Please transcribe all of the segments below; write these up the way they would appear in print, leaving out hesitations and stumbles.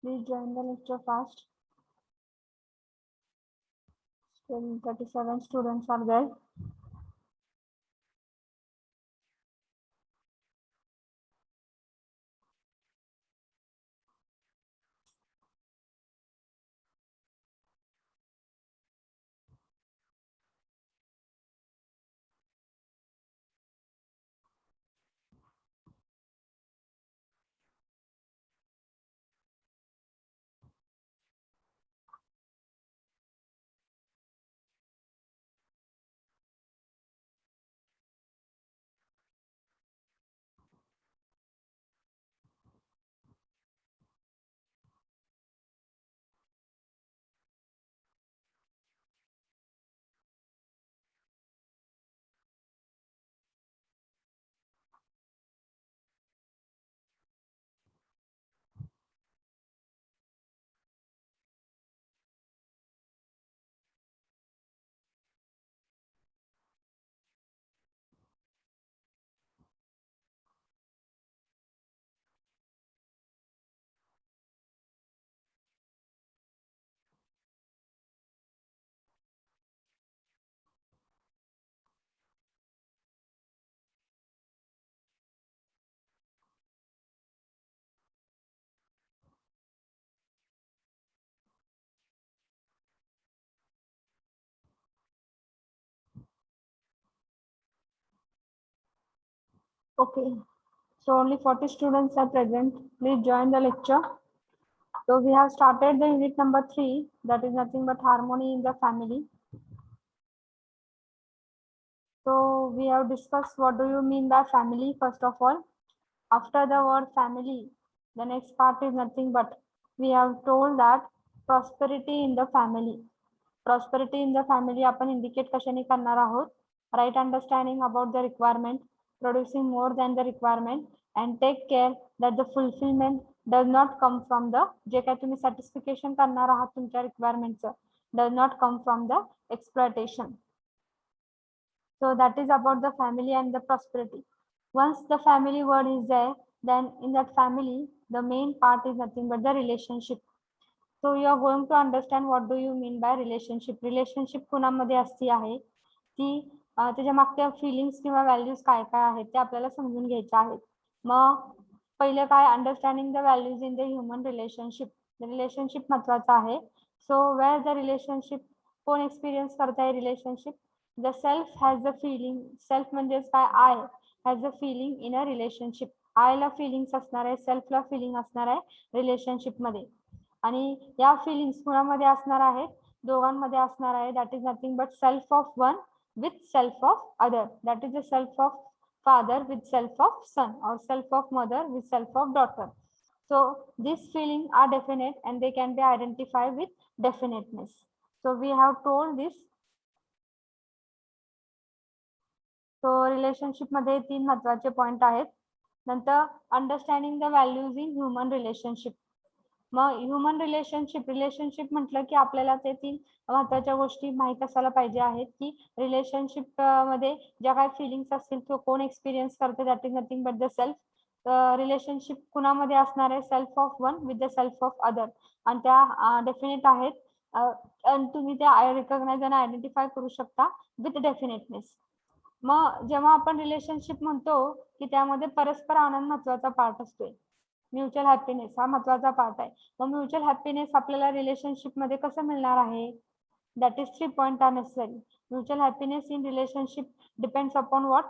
Please join the lecture fast. Still 37 students are there. Okay, so only 40 students are present. Please join the lecture. So we have started the unit number 3, that is nothing but harmony in the family. So we have discussed what do you mean by family first of all. After the word family, the next part is nothing but we have told that prosperity in the family. Prosperity in the family आपण indicate कशाने करणार आहोत. Right understanding about the requirement, producing more than the requirement, and take care that the fulfillment does not come from the जे काही तुम्ही satisfaction करणार आहात तुमच्या requirementचं does not come from the exploitation. So that is about the family and the prosperity. Once the family word is there, then in that family, the main part is nothing but the relationship. So you are going to understand what do you mean by relationship. Relationship कुणामध्ये असती आहे ती त्याच्या मागच्या feelings किंवा values काय काय आहेत ते आपल्याला समजून घ्यायचे आहेत. मग पहिलं काय understanding the values in the human relationship. Relationship महत्वाचं आहे. सो वेअर द रिलेशनशिप कोण एक्सपिरियन्स करत आहे relationship. The self has the feeling. Self म्हणजेच काय I has the feeling in a relationship. आयला फिलिंग्स असणार आहे, सेल्फला फिलिंग असणार आहे रिलेशनशिपमध्ये. आणि या फिलिंग्स कुणामध्ये असणार आहेत दोघांमध्ये असणार आहे. That is nothing but self of one with self of other. That is the self of father with self of son or self of mother with self of daughter. So these feelings are definite and they can be identified with definiteness. So we have told this. So relationship मध्ये 3 महत्वाचे point आहेत. नंतर understanding the values in human relationship. मग human relationship म्हटलं की आपल्याला ते 3 महत्वाच्या गोष्टी माहीत असायला पाहिजे आहेत की रिलेशनशिप मध्ये ज्या काही फिलिंग्स असतील तो कोण एक्सपिरियन्स करते. That is nothing but the self. Relationship कुणामध्ये असणार आहे self of one with the self of other. आणि त्या डेफिनेट आहेत. आणि तुम्ही त्या रिकॉग्नाइज आणि आयडेंटिफाय करू शकता विथ डेफिनेटनेस. मग जेव्हा आपण रिलेशनशिप म्हणतो की त्यामध्ये परस्पर आनंद महत्वाचा पार्ट असतोय. म्युच्युअल हॅपीनेस हा महत्वाचा पार्ट आहे. मग म्युच्युअल हॅपीनेस आपल्याला रिलेशनशिप मध्ये कसं मिळणार आहे. That is 3 point are necessary. Mutual happiness in relationship depends upon what.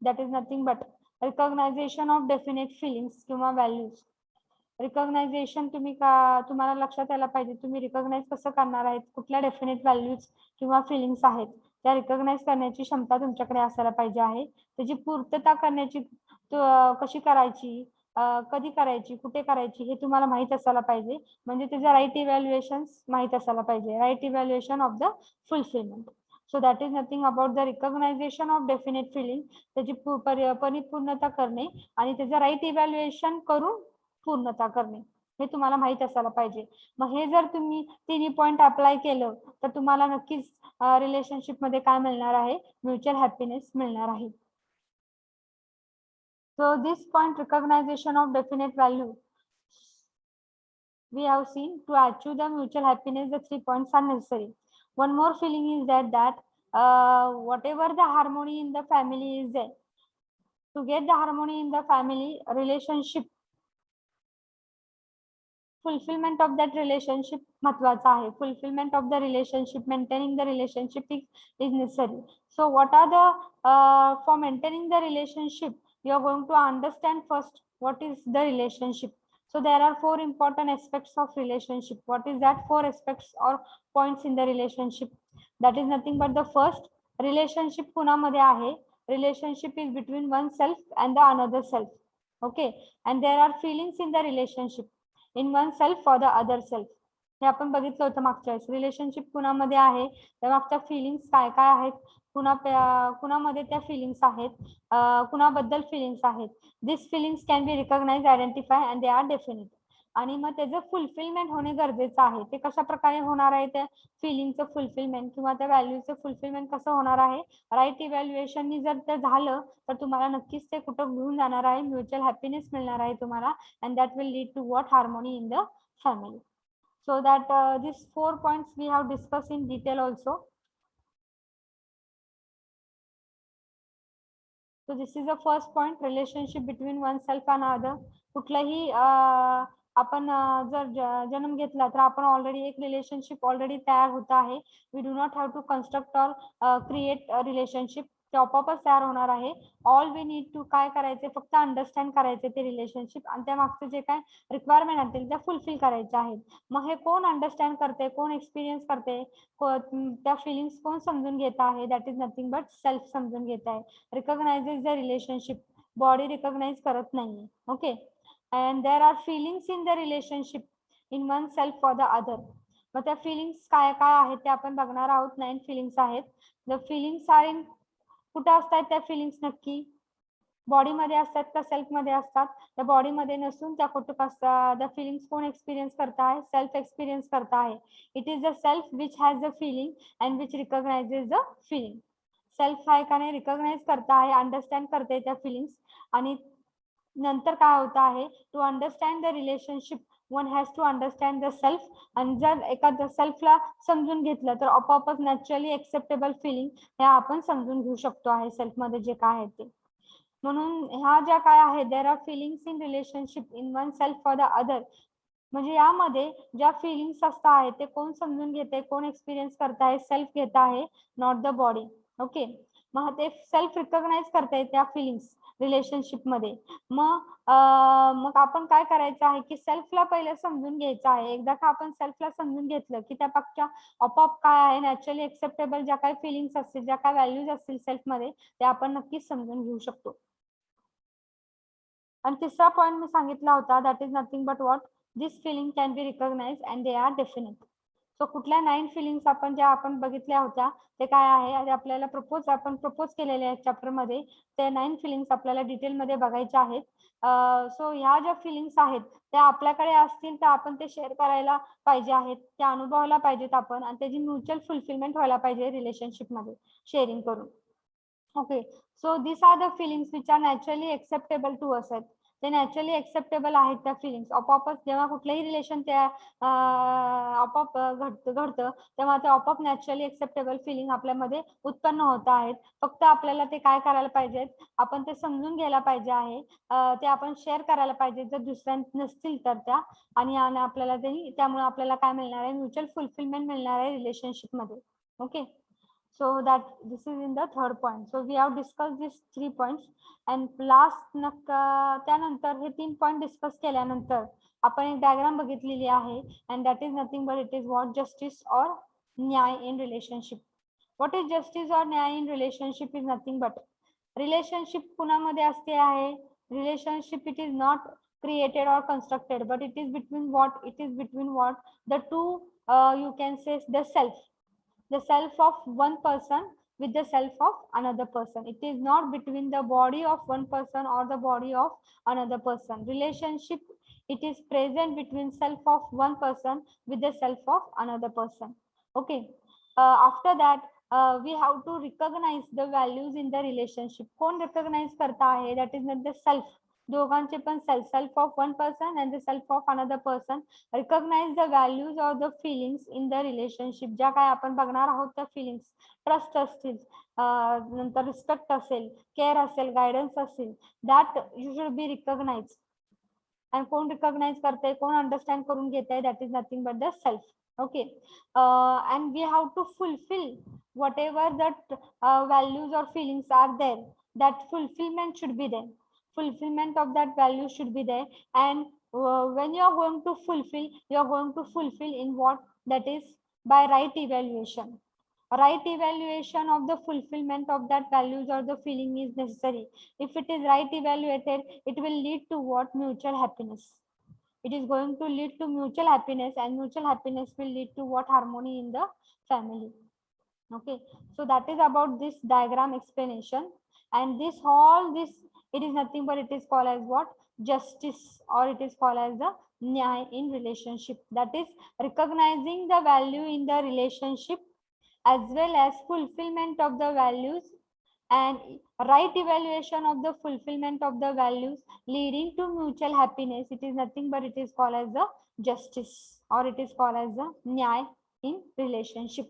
That is nothing but recognisation of definite feelings किंवा व्हॅल्यूज. रिकॉग्नायझेशन तुम्हाला लक्षात यायला पाहिजे तुम्ही रिकॉग्नाइज कसं करणार आहेत. कुठल्या डेफिनेट व्हॅल्यूज किंवा फिलिंग्स आहेत त्या रिकॉग्नाइज करण्याची क्षमता तुमच्याकडे असायला पाहिजे आहे. त्याची पूर्तता करण्याची कशी करायची, कधी करायची, कुठे करायची हे तुम्हाला माहित असायला पाहिजे. म्हणजे त्याचं राईट इव्हॅल्युएशन माहित असायला पाहिजे. Right evaluation of the fulfilment. So that is nothing about the recognisation of definite feeling. त्याची परिपूर्णता करणे आणि त्याचं राईट इव्हॅल्युएशन करून पूर्णता करणे हे तुम्हाला माहित असायला पाहिजे. मग हे जर तुम्ही 3 पॉइंट अप्लाय केलं तर तुम्हाला नक्कीच रिलेशनशिप मध्ये काय मिळणार आहे म्युच्युअल हॅपीनेस मिळणार आहे. So this point recognition of definite value. we have seen to achieve the mutual happiness, the 3 points are necessary. One more feeling is that whatever the harmony in the family is there, to get the harmony in the family relationship, fulfillment of that relationship महत्वाचा आहे. Fulfillment of the relationship, maintaining the relationship is necessary. So what are the for maintaining the relationship, you are going to understand first what is the relationship. So there are 4 important aspects of relationship. What is that 4 aspects or points in the relationship? That is nothing but the first, relationship कुणामध्ये आहे? Relationship is between oneself and the another self. Okay, and there are feelings in the relationship, in one self for the other self. हे आपण बघितलं होतं मागच्या वेळेस. Relationship कुणामध्ये आहे, त्या मागच्या फिलिंग्स काय काय आहेत, कुणामध्ये त्या फिलिंग्स आहेत, कुणाबद्दल फिलिंग्स आहेत. This feelings can be recognise, identify and they are definite. आणि मग त्याचं फुलफिलमेंट होणे गरजेचं आहे. ते कशा प्रकारे होणार आहे, त्या फिलिंगचं फुलफिलमेंट किंवा त्या व्हॅल्यूचं फुलफिलमेंट कसं होणार आहे? राईट इव्हॅल्युएशननी जर ते झालं तर तुम्हाला नक्कीच ते कुठं घेऊन जाणार आहे, म्युच्युअल हॅपीनेस मिळणार आहे तुम्हाला, and that will lead to what? Harmony in the family. So that these 4 points we have discussed in detail also. So this is the first point, relationship between oneself and other. कुठलाही आपण जर जन्म घेतला तर आपण already एक relationship already तयार होत आहे. We do not have to construct or create relationship, ते आपोआपच तयार होणार आहे. ऑल वी नीड टू काय करायचे, फक्त अंडरस्टँड करायचे ते रिलेशनशिप, आणि त्या मागचे जे काय रिक्वायरमेंट असतील त्या फुलफिल करायच्या आहेत. मग हे कोण अंडरस्टँड करते, कोण एक्सपिरियन्स करते, त्या फिलिंग्स कोण समजून घेत आहे? That is nothing but self समजून घेत आहे. Recognises the relationship, body recognise करत नाही. Okay, and there are feelings in the relationship in oneself for the other. मग त्या फिलिंग्स काय काय आहेत ते आपण बघणार आहोत. 9 फिलिंग्स आहेत. द फिलिंग्स आर इन, कुठे असतात त्या फिलिंग्स नक्की? बॉडीमध्ये असतात का सेल्फमध्ये असतात? त्या बॉडीमध्ये नसून त्या कुठं असतात? द फिलिंग्स कोण एक्सपिरियन्स करता आहे? सेल्फ एक्सपिरियन्स करता आहे. It is the self which has the feeling and which recognises the feeling. Self आहे का नाही, रिकॉग्नाइज करता आहे, अंडरस्टँड करते त्या फिलिंग्स. आणि नंतर काय होत आहे, to understand the relationship one has to understand the self. आणि जर एखाद्या सेल्फला समजून घेतलं तर आपोआपच नॅचरली एक्सेप्टेबल फिलिंग ह्या आपण समजून घेऊ शकतो आहे सेल्फमध्ये जे काय आहे ते. म्हणून ह्या ज्या काय आहेत, there are feelings in relationship in one self for the other. म्हणजे यामध्ये ज्या फिलिंग्स असत आहेत ते कोण समजून घेते, कोण एक्सपिरियन्स करत आहे? सेल्फ घेत आहे, नॉट द बॉडी. ओके, मग ते सेल्फ रिकॉग्नाइज करते त्या फिलिंग्स रिलेशनशिप मध्ये. मग आपण काय करायचं आहे की सेल्फला पहिले समजून घ्यायचं आहे. एकदा का आपण सेल्फला समजून घेतलं की त्या पक्षात आपोआप काय आहे, नॅचरली एक्सेप्टेबल ज्या काही फिलिंग्स असतील, ज्या काही व्हॅल्यूज असतील सेल्फमध्ये, ते आपण नक्कीच समजून घेऊ शकतो. आणि तिसरा पॉइंट मी सांगितला होता, that is nothing but what? This feeling can be recognise and they are definite. So कुठल्या 9 फिलिंग्स आपण ज्या आपण बघितल्या होत्या ते काय आहे, आणि आपल्याला आपण प्रपोज केलेले आहेत चॅप्टर मध्ये, ते 9 फिलिंग्स आपल्याला डिटेलमध्ये बघायच्या आहेत. सो ह्या ज्या फिलिंग्स आहेत त्या आपल्याकडे असतील तर आपण ते शेअर करायला पाहिजे आहेत, त्या अनुभवायला पाहिजेत आपण, आणि त्याची म्युच्युअल फुलफिलमेंट व्हायला पाहिजे रिलेशनशिप मध्ये शेअरिंग करून. Okay, so this are the feelings which are naturally acceptable to us आहेत. ते नॅचरली एक्सेप्टेबल आहेत त्या फिलिंग्स. आपोआपच जेव्हा कुठलंही रिलेशन त्या आपोआप घडतं तेव्हा ते आपोआप नॅचरली एक्सेप्टेबल फिलिंग आपल्यामध्ये उत्पन्न होत आहेत. फक्त आपल्याला ते काय करायला पाहिजेत, आपण ते समजून घ्यायला पाहिजे आहे, ते आपण शेअर करायला पाहिजे जर दुसऱ्या नसतील तर त्या. आणि आपल्याला त्यामुळे आपल्याला काय मिळणार आहे, म्युच्युअल फुलफिलमेंट मिळणार आहे रिलेशनशिप मध्ये. Okay, so that this is in the third point. So we have discussed these 3 points, and last त्यानंतर हे 3 पॉइंट डिस्कस केल्यानंतर आपण एक डायग्राम बघितलेली आहे, and that is nothing but it is what? Justice or न्याय in relationship. What is justice or न्याय in relationship is nothing but relationship कुणामध्ये असते आहे? Relationship, it is not created or constructed, but it is between what? It is between what? The two, you can say the self of one person with the self of another person. It is not between the body of one person or the body of another person. Relationship, it is present between self of one person with the self of another person. Okay, after that we have to recognize the values in the relationship. कोण recognize करता आहे? That is not the self. दोघांचे पण self of one person and the self of another person. Recognise the values or the feelings in the relationship. ज्या काय आपण बघणार आहोत त्या फिलिंग्स, ट्रस्ट असतील, नंतर रिस्पेक्ट असेल, केअर असेल, गायडन्स असेल, that you should be recognise. आणि कोण रिकॉग्नाइज करते, कोण अंडरस्टँड करून घेते, that is nothing but the self. Okay, and we have to fulfill whatever that values or feelings are there, that fulfillment should be there, fulfillment of that value should be there. And when you are going to fulfill, you are going to fulfill in what? That is by right evaluation. Right evaluation of the fulfillment of that values or the feeling is necessary. If it is right evaluated, it will lead to what? Mutual happiness. It is going to lead to mutual happiness, and mutual happiness will lead to what? Harmony in the family. Okay, so that is about this diagram explanation. And this all this, it is nothing but it is called as what? Justice, or it is called as the nyay in relationship. That is recognizing the value in the relationship as well as fulfillment of the values, and right evaluation of the fulfillment of the values leading to mutual happiness. It is nothing but it is called as the justice, or it is called as the nyay in relationship.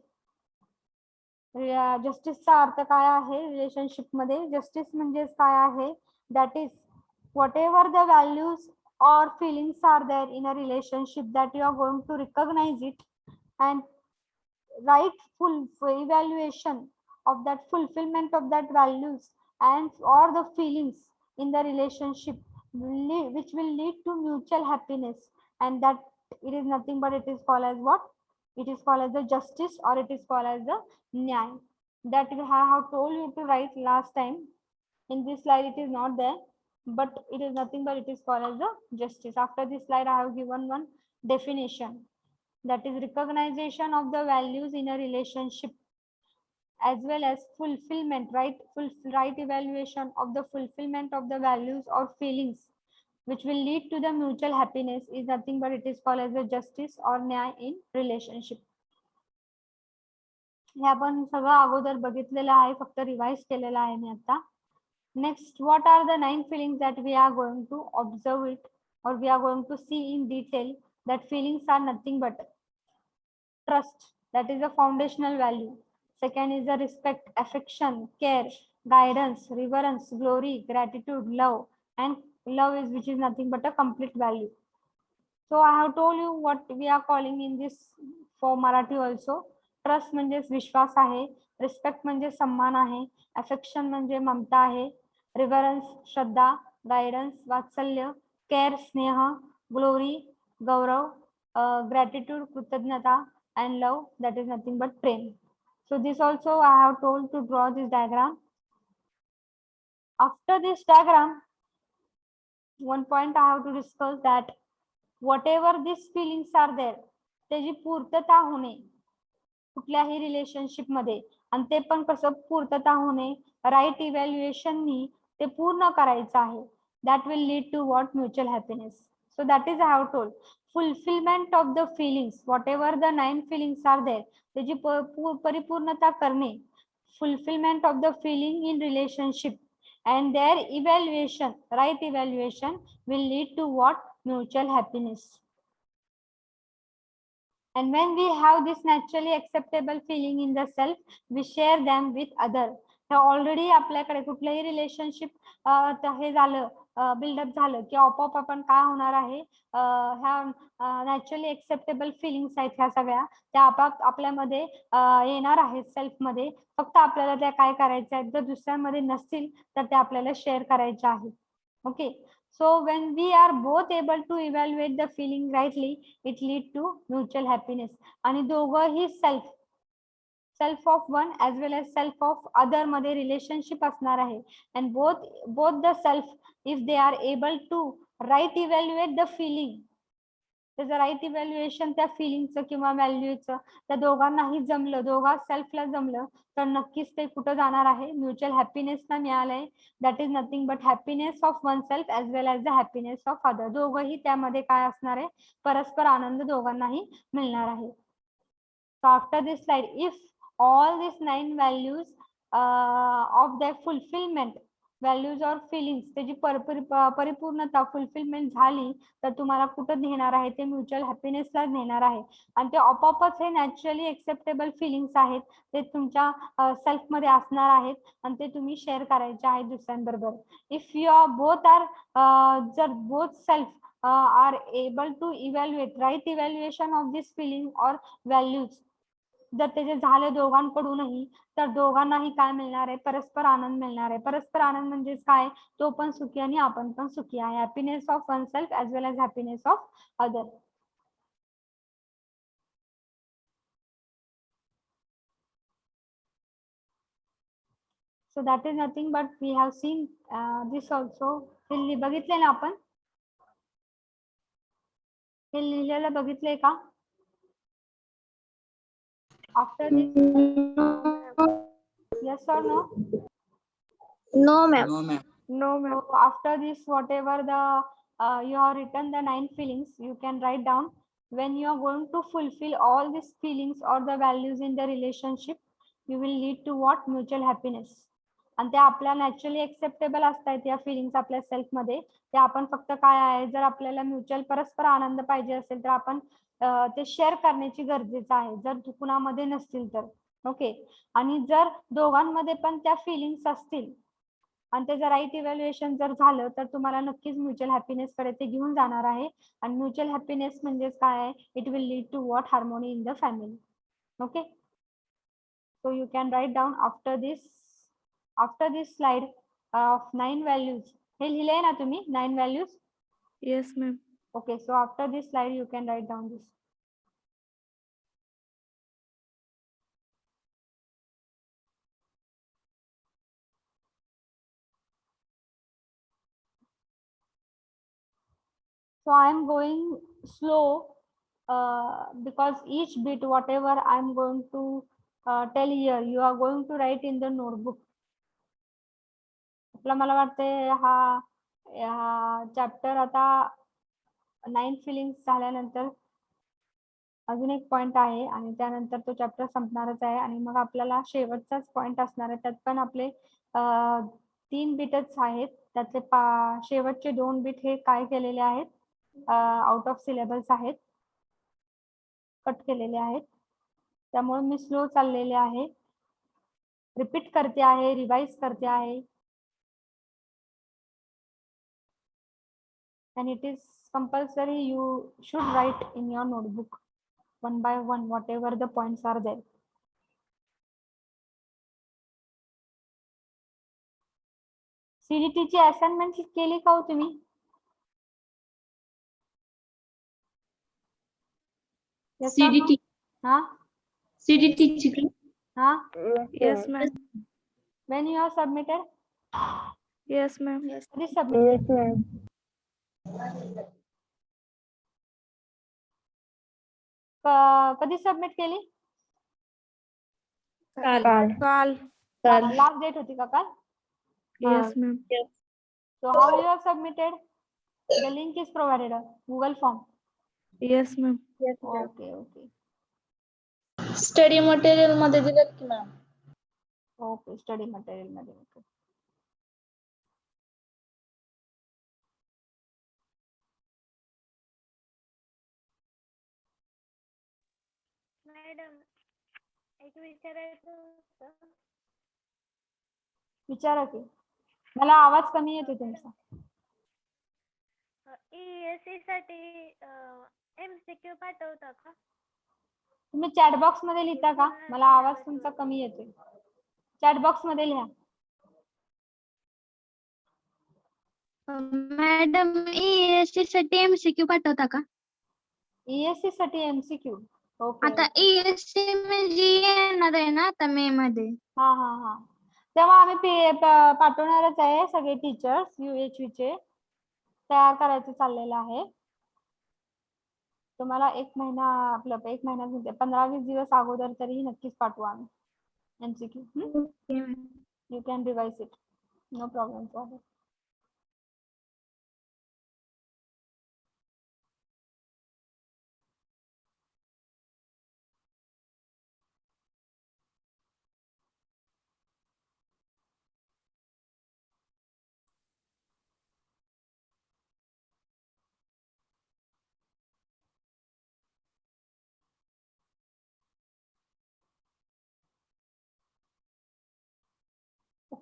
जस्टिसचा अर्थ काय आहे relationship मध्ये? Justice म्हणजे काय आहे? That is whatever the values or feelings are there in a relationship, that you are going to recognize it, and right full evaluation of that fulfillment of that values and or the feelings in the relationship which will lead to mutual happiness, and that it is nothing but it is called as what? It is called as the justice, or it is called as the nyay. That I have told you to write last time. In this slide it is not there, but it is nothing but it is called as the justice. After this slide I have given one definition, that is recognition of the values in a relationship as well as fulfillment, right evaluation of the fulfillment of the values or feelings which will lead to the mutual happiness is nothing but it is called as the justice or nyay in relationship. हे आपण सगळं अगोदर बघितलेलं आहे, फक्त revise केलेलं आहे मी आता. Next, what are the 9 feelings that we are going to observe it, or we are going to see in detail? That feelings are nothing but trust, that is a foundational value. Second is the respect, affection, care, guidance, reverence, glory, gratitude, love, and love is which is nothing but a complete value. So I have told you what we are calling in this for Marathi also. Trust म्हणजे विश्वास आहे, respect म्हणजे सन्मान आहे, affection म्हणजे ममता आहे, रिव्हरन्स श्रद्धा, guidance वात्सल्य, care स्नेह, glory गौरव, gratitude कृतज्ञता, and love, that is nothing but prem. So this also I have told to draw this diagram. After this diagram, one point I have to discuss, that whatever these feelings are there, त्याची पूर्तता होणे कुठल्याही relationship मध्ये, आणि ते पण कसं पूर्तता होणे? राईट इव्हॅल्युएशननी ते पूर्ण करायचं आहे. That will lead to what? Mutual happiness. So that is I have told. Fulfilment of the feelings, whatever the 9 feelings are there, त्याची परिपूर्णता करणे. Fulfilment of the feeling in relationship and their evaluation, right evaluation will lead to what? Mutual happiness. And when we have this naturally acceptable feeling in the self, we share them with other. Already आपल्याकडे कुठलंही relationship हे झालं, buildup झालं की आपोआप आपण काय होणार आहे, ह्या नॅचरली एक्सेप्टेबल फिलिंग्स आहेत ह्या सगळ्या, त्या आपोआप आपल्यामध्ये येणार आहेत सेल्फमध्ये. फक्त आपल्याला त्या काय करायच्या आहेत, जर दुसऱ्यांमध्ये नसतील तर त्या आपल्याला शेअर करायच्या आहेत. Okay, so when we are both able to evaluate the feeling rightly, it lead to mutual happiness. आणि दोघंही self of one as well as self of other मध्ये रिलेशनशिप असणार आहे. and both the self, if they are able to right evaluate the feeling, त्याचं right evaluation त्या फिलिंगचं किंवा व्हॅल्यूचं त्या दोघांनाही जमलं, दोघा सेल्फला जमलं, तर नक्कीच ते कुठं जाणार आहे? म्युच्युअल हॅपीनेसला मिळालंय. That is nothing but happiness of one self as well as the happiness of other. दोघंही त्यामध्ये काय असणार आहे? परस्पर आनंद दोघांनाही मिळणार आहे. So after this slide, if all these 9 values of their fulfillment values और फिलिंग्स त्याची परिपूर्णता फुलफिलमेंट झाली तर तुम्हाला कुठं नेणार आहे ते म्युच्युअल हॅपीनेसला नेणार आहे. आणि ते आपोआपच हे नॅचरली एक्सेप्टेबल फिलिंग्स आहेत ते तुमच्या सेल्फ मध्ये असणार आहेत आणि ते तुम्ही शेअर करायचे आहेत दुसऱ्यांबरोबर. If you are both are जर both self are able to evaluate right evaluation of this feeling or values जर त्याचे झाले दोघांकडूनही तर दोघांनाही काय मिळणार आहे परस्पर आनंद मिळणार आहे. परस्पर आनंद म्हणजे काय तो पण सुखी आणि आपण पण सुखी आहे. Happiness of one self as well as happiness of other. So that is nothing but we have seen this also. हे बघितले ना आपण हे लिहिलेलं बघितलंय का? After this, yes or no? No, ma'am. No, ma'am. No, ma'am. So after this, whatever the you have written the 9 feelings, you can write down. When you are going to fulfill all these feelings or the values in the relationship, you will lead to what? Mutual happiness. आणि ते आपल्या naturally acceptable असतात या feelings आपल्या self मध्ये. ते आपण फक्त काय आहे जर आपल्याला म्युच्युअल परस्पर आनंद पाहिजे असेल तर आपण ते शेअर करण्याची गरजेचं आहे जर कुणामध्ये नसतील तर. ओके. आणि जर दोघांमध्ये पण त्या फिलिंग्स असतील आणि त्याचं राईट इव्हॅल्युएशन जर झालं तर तुम्हाला नक्कीच म्युच्युअल हॅपीनेस कडे ते घेऊन जाणार आहे. आणि म्युच्युअल हॅपीनेस म्हणजेच काय आहे? It will lead to what? Harmony in the family. Okay. So you can write down after this slide of 9 values. हे लिहिले ना तुम्ही 9 values? Yes, ma'am. Okay, so after this slide you can write down this. So I am going slow because each bit whatever I am going to tell here you are going to write in the notebook. आपला मला वाटतंय हा chapter आता 9 feelings झाल्यानंतर अजून एक point आहे आणि त्यानंतर तो चॅप्टर संपणारच आहे आणि मग आपल्याला शेवटचाच पॉइंट असणार आहे. त्यात पण आपले 3 बिटच आहेत. त्यातले शेवटचे 2 बिट हे काय केलेले आहेत? आउट ऑफ सिलेबस आहेत, कट केलेले आहेत. त्यामुळे मी स्लो चाललेले आहे, रिपीट करते आहे, रिवाइज करते आहे. and it is compulsory you should write in your notebook one by one whatever the points are there. CDT ची असाइनमेंट केली का हो तुम्ही? Yes or no? CDT. हा CDT. हा Yes, ma'am. when you have submitted? Yes, ma'am. कधी submit? Yes, ma'am. कधी submit केली? Call. लास्ट डेट होती का काल? Yes, ma'am. So how you have submitted? The link is provided, Google form. Yes, ma'am. Okay, okay. Study material मध्ये दिलेत की ma'am. Okay, study material मध्ये. Okay. मॅडम एक विचारायचं होतं. विचारा की. मला आवाज कमी येतो तुमचा. ESE साठी MCQ पाठवता का? तुम्ही चॅट बॉक्स मध्ये लिहिता का? मला आवाज तुमचा कमी येतोय. चॅट बॉक्स मध्ये लिहा. मॅडम ESE साठी MCQ पाठवता का? ESC साठी MCQ. ओके. आता ESE म्हणजे येणार आहे ना आता मे मध्ये. हा हा हा. तेव्हा आम्ही पाठवणारच आहे सगळे टीचर्स UHV चे तयार करायचं चाललेलं आहे. तुम्हाला 1 महिना आपलं 1 महिना म्हणजे 15-20 दिवस अगोदर तरी नक्कीच पाठवू आम्ही MCQ. You can revise it. No problem.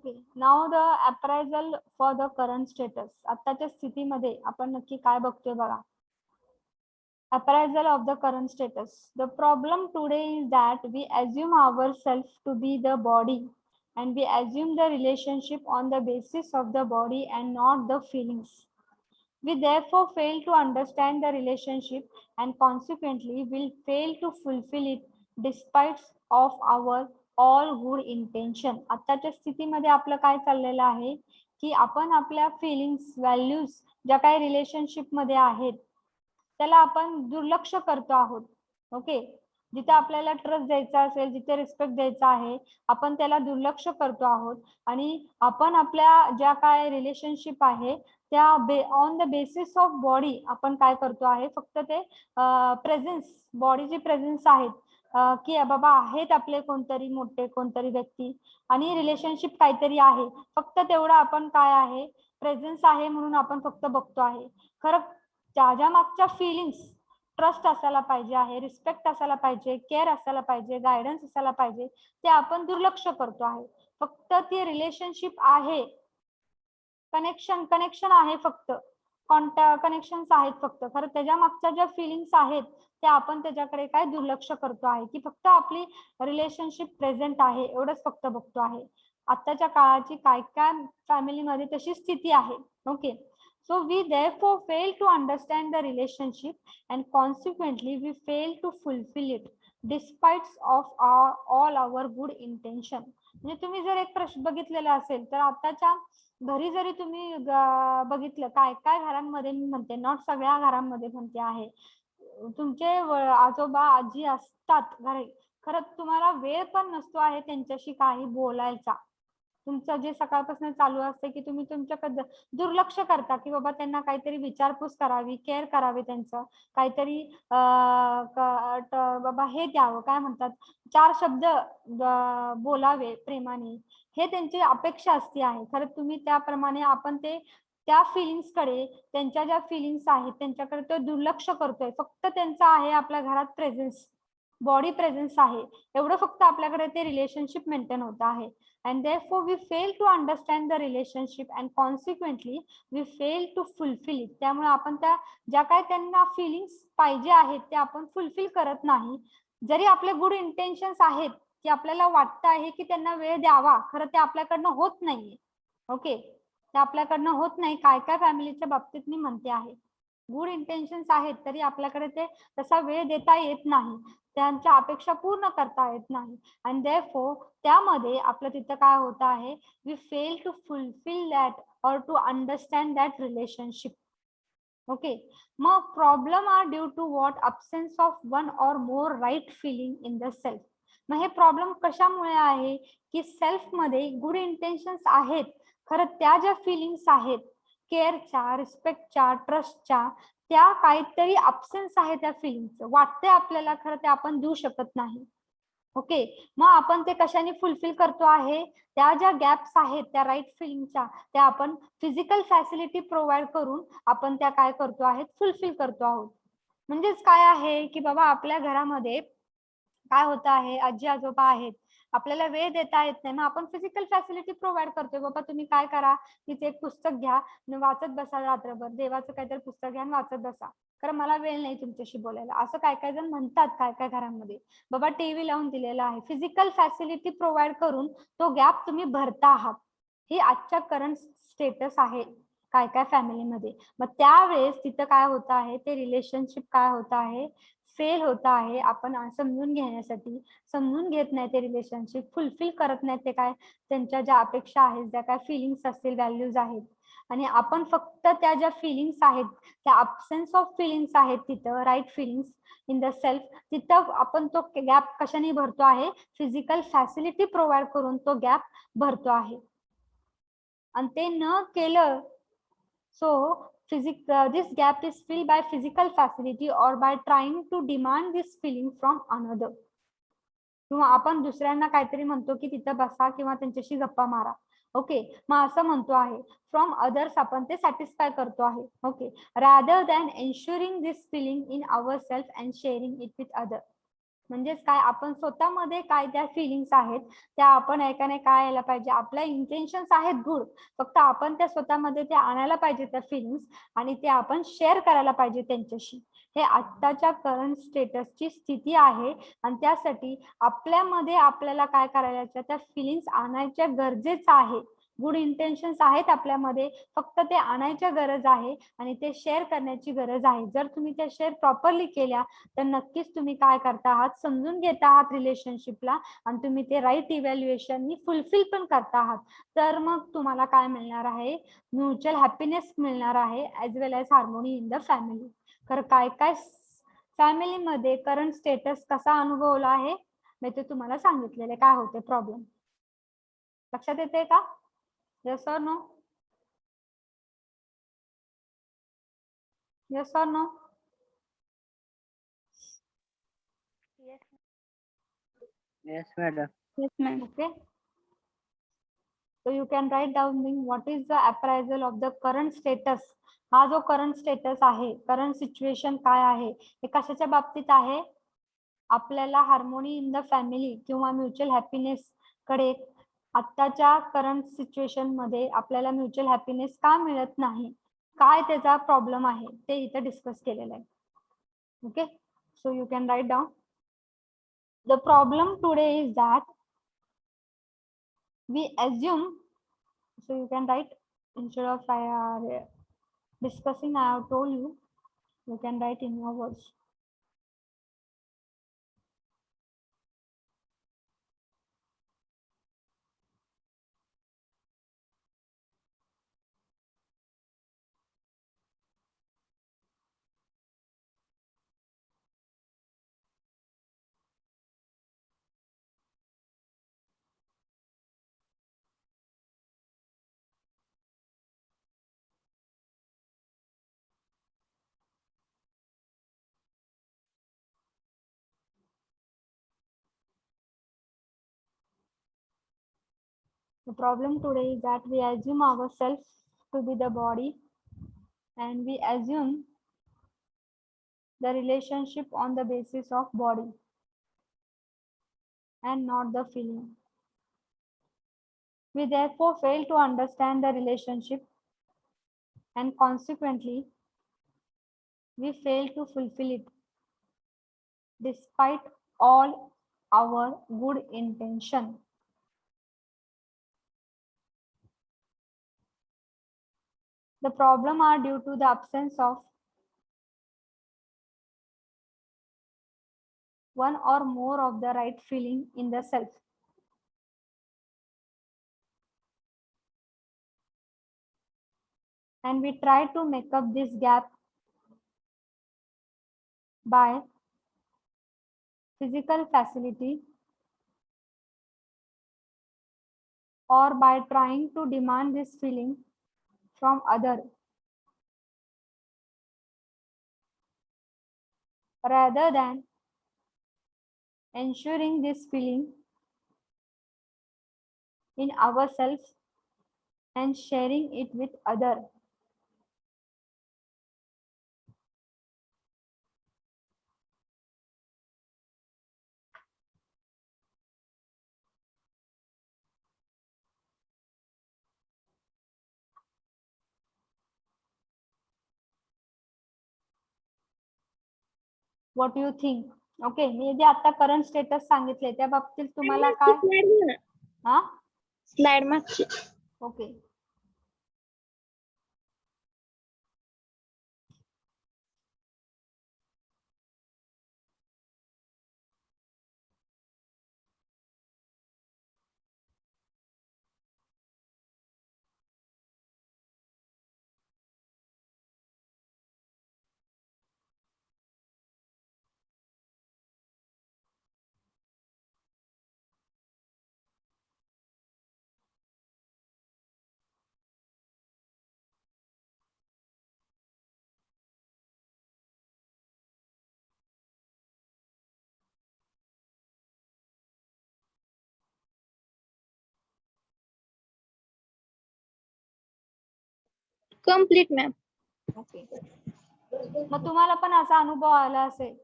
Okay, now the appraisal for the current status. आताच्या स्थितीमध्ये आपण नक्की काय बघतोय बघा. Appraisal of the current status. The problem today is that we assume ourselves to be the body, and we assume the relationship on the basis of the body and not the feelings. We therefore fail to understand the relationship and consequently will fail to fulfill it despite of our all good intention. आताच्या स्थितीमध्ये आपलं काय चाललेलं आहे की आपण आपल्या feelings, values ज्या काही रिलेशनशिप मध्ये आहेत त्याला आपण दुर्लक्ष करतो आहोत. ओके, जिथे आपल्याला ट्रस्ट द्यायचा असेल, जिथे रिस्पेक्ट द्यायचा आहे, आपण त्याला दुर्लक्ष करतो आहोत आणि आपण आपल्या ज्या काय रिलेशनशिप आहे त्या on the basis of body आपण काय करतो आहे, फक्त ते प्रेझेन्स, बॉडीची प्रेझेन्स आहेत की बाबा आहेत आपले कोणतरी मोठे कोणतरी व्यक्ती आणि रिलेशनशिप काहीतरी आहे, फक्त तेवढं आपण काय आहे प्रेझेन्स आहे म्हणून आपण फक्त बघतो आहे. खरं त्याच्या मागच्या फिलिंग्स, ट्रस्ट असायला पाहिजे आहे, रिस्पेक्ट असायला पाहिजे, केअर असायला पाहिजे, गायडन्स असायला पाहिजे, ते आपण दुर्लक्ष करतो आहे. फक्त ती रिलेशनशिप आहे, कनेक्शन आहे, फक्त कनेक्शन्स आहेत फक्त. खरं त्याच्या मागच्या ज्या फिलिंग्स आहेत त्या आपण त्याच्याकडे काय दुर्लक्ष करतो आहे की फक्त आपली रिलेशनशिप प्रेझेंट आहे एवढंच फक्त बघतो आहे. आताच्या काळाची काय काय फॅमिलीमध्ये तशी स्थिती आहे. Okay, so we therefore fail to understand the relationship and consequently we fail to fulfill it despite of all our good intention. म्हणजे तुम्ही जर एक प्रश्न बघितलेला असेल तर आताच्या घरी जरी तुम्ही बघितलं काय काय घरांमध्ये, मी म्हणते नॉट सगळ्या घरांमध्ये म्हणते आहे, तुमचे आजोबा आजी असतात घरी, खरं तुम्हाला वेळ पण नसतो आहे त्यांच्याशी काही बोलायचा. तुमचं जे सकाळपासून चालू असते की तुम्ही तुमच्याकडे दुर्लक्ष करता की बाबा त्यांना काहीतरी विचारपूस करावी, केअर करावी, त्यांचं काहीतरी बाबा हे द्यावं, काय म्हणतात, 4 शब्द बोलावे प्रेमाने, हे त्यांची अपेक्षा असते आहे. खरं तुम्ही त्याप्रमाणे आपण ते त्या फिलिंग्स कडे, त्यांच्या ज्या फिलिंग्स आहेत त्यांच्याकडे तो दुर्लक्ष करतोय. फक्त त्यांचा आहे आपल्या घरात प्रेझेन्स, बॉडी प्रेझेन्स आहे, एवढं फक्त आपल्याकडे ते रिलेशनशिप मेंटेन होत आहे. And therefore we fail to understand the relationship and consequently we fail to fulfill it. त्यामुळे आपण त्या ज्या काही त्यांना फिलिंग्स पाहिजे आहेत ते आपण फुलफिल करत नाही. जरी आपले गुड इंटेन्शन्स आहेत की आपल्याला वाटतं आहे की त्यांना वेळ द्यावा, खरं ते आपल्याकडनं होत नाहीये. ओके, ते आपल्याकडनं होत नाही. काय काय फॅमिलीच्या बाबतीत मी म्हणते आहे, गुड इंटेन्शन्स आहेत तरी आपल्याकडे ते तसा वेळ देता येत नाही, त्यांच्या अपेक्षा पूर्ण करता येत नाही. आणि देअरफॉर त्यामध्ये आपलं तिथं काय होत आहे, we fail to fulfil that or to understand that relationship. Okay, मग problem are due to what, absence of one or more right feeling in the self. मग हे प्रॉब्लेम कशामुळे आहे की सेल्फ मध्ये गुड इंटेन्शन्स आहेत, खरं त्या ज्या फिलिंग्स आहेत केअरच्या, रिस्पेक्टच्या, ट्रस्टच्या, त्या काहीतरी अब्सेन्स आहे त्या फिलिंगचं, वाटते आपल्याला, खरं ते आपण देऊ शकत नाही. ओके, मग आपण ते कशाने फुलफिल करतो आहे, त्या ज्या गॅप्स आहेत त्या राईट फिलिंगच्या त्या आपण फिजिकल फॅसिलिटी प्रोव्हाइड करून आपण त्या काय करतो आहेत, फुलफिल करतो आहोत. म्हणजेच काय आहे की बाबा आपल्या घरामध्ये काय होत आहे, आजी आजोबा आहेत, आपल्याला वेळ देता येत नाही, मग आपण फिजिकल फॅसिलिटी प्रोव्हाइड करतोय, बाबा तुम्ही काय करा, तिथे एक पुस्तक घ्या, वाचत बसा, रात्रभर देवाचं काहीतरी पुस्तक घ्या आणि वाचत बसा, कारण मला वेळ नाही तुमच्याशी बोलायला, असं काय काय जण म्हणतात. काय काय घरांमध्ये बाबा टीव्ही लावून दिलेला आहे, फिजिकल फॅसिलिटी प्रोव्हाइड करून तो गॅप तुम्ही भरता आहात. ही आजच्या करंट स्टेटस आहे काय काय फॅमिलीमध्ये. मग त्यावेळेस तिथं काय होत आहे, ते रिलेशनशिप काय होत आहे, फेल होत आहे. आपण समजून घेण्यासाठी समजून घेत नाही, ते रिलेशनशिप फुलफिल करत नाही, ते काय त्यांच्या ज्या अपेक्षा आहेत, ज्या काय फिलिंग्स असतील, व्हॅल्यूज आहेत, आणि आपण फक्त त्या ज्या फिलिंग्स आहेत, त्या अब्सेन्स ऑफ फिलिंग्स आहेत तिथं, right feelings in the self, तिथं आपण तो गॅप कशाने भरतो आहे, फिजिकल फॅसिलिटी प्रोव्हाइड करून तो गॅप भरतो आहे. आणि ते न केलं so this gap is filled by physical facility or by trying to demand this feeling from another. किंवा आपण दुसऱ्यांना काहीतरी म्हणतो की तिथं बसा किंवा त्यांच्याशी गप्पा मारा. ओके, मग असं म्हणतो आहे फ्रॉम अदर्स, आपण ते सॅटिस्फाय करतो आहे. Okay, rather than ensuring this feeling in ourselves and sharing it with others. म्हणजेच काय, आपण स्वतःमध्ये काय त्या फिलिंग्स आहेत त्या आपण एकाने काय यायला पाहिजे, आपल्या इंटेन्शन्स आहेत गुड, फक्त आपण त्या स्वतःमध्ये ते आणायला पाहिजे त्या फिलिंग्स, आणि ते आपण शेअर करायला पाहिजे त्यांच्याशी. हे आत्ताच्या करंट स्टेटसची स्थिती आहे. आणि त्यासाठी आपल्यामध्ये आपल्याला काय करायचं, त्या फिलिंग्स आणायच्या गरजेचं आहे. गुड इंटेन्शन्स आहेत आपल्यामध्ये, फक्त ते आणायच्या गरज आहे आणि ते शेअर करण्याची गरज आहे. जर तुम्ही त्या शेअर प्रॉपरली केल्या तर नक्कीच तुम्ही काय करता आहात, समजून घेता आहात रिलेशनशिपला, आणि तुम्ही ते राईट इव्हॅल्युएशननी फुलफिल पण करता आहात. तर मग तुम्हाला काय मिळणार आहे, म्युच्युअल हॅपीनेस मिळणार आहे, as well as harmony in the family. तर काय काय फॅमिलीमध्ये करंट स्टेटस कसा अनुभवला आहे मी ते तुम्हाला सांगितलेले, काय होते प्रॉब्लेम. लक्षात येते का? Yes or no? Yes or no? Yes, madam. Yes, ma'am. Okay. So you can write down what is the appraisal of the current status. हा जो करंट स्टेटस आहे, करंट सिच्युएशन काय आहे, हे कशाच्या बाबतीत आहे, आपल्याला हार्मोनी इन द फॅमिली किंवा म्युच्युअल हॅपीनेस कडे, आत्ताच्या करंट सिच्युएशन मध्ये आपल्याला म्युच्युअल हॅपीनेस का मिळत नाही, काय त्याचा प्रॉब्लेम आहे ते इथे डिस्कस केलेलं आहे. Okay, so you can write down. The problem today is that we assume, so you can write, instead of discussing, I have told you, you can write in your words. The problem today is that we assume ourselves to be the body, and we assume the relationship on the basis of body and not the feeling. We therefore fail to understand the relationship, and consequently we fail to fulfill it despite all our good intention. The problem are due to the absence of one or more of the right feeling in the self. And we try to make up this gap by physical facility or by trying to demand this feeling from other, rather than ensuring this feeling in ourselves and sharing it with other. What do you think? Okay, मी जे आता current status सांगितले त्या बाबतीत तुम्हाला काय, हा, slide मागची. ओके. Complete, ma'am. ओके, मग तुम्हाला पण असा अनुभव आला असेल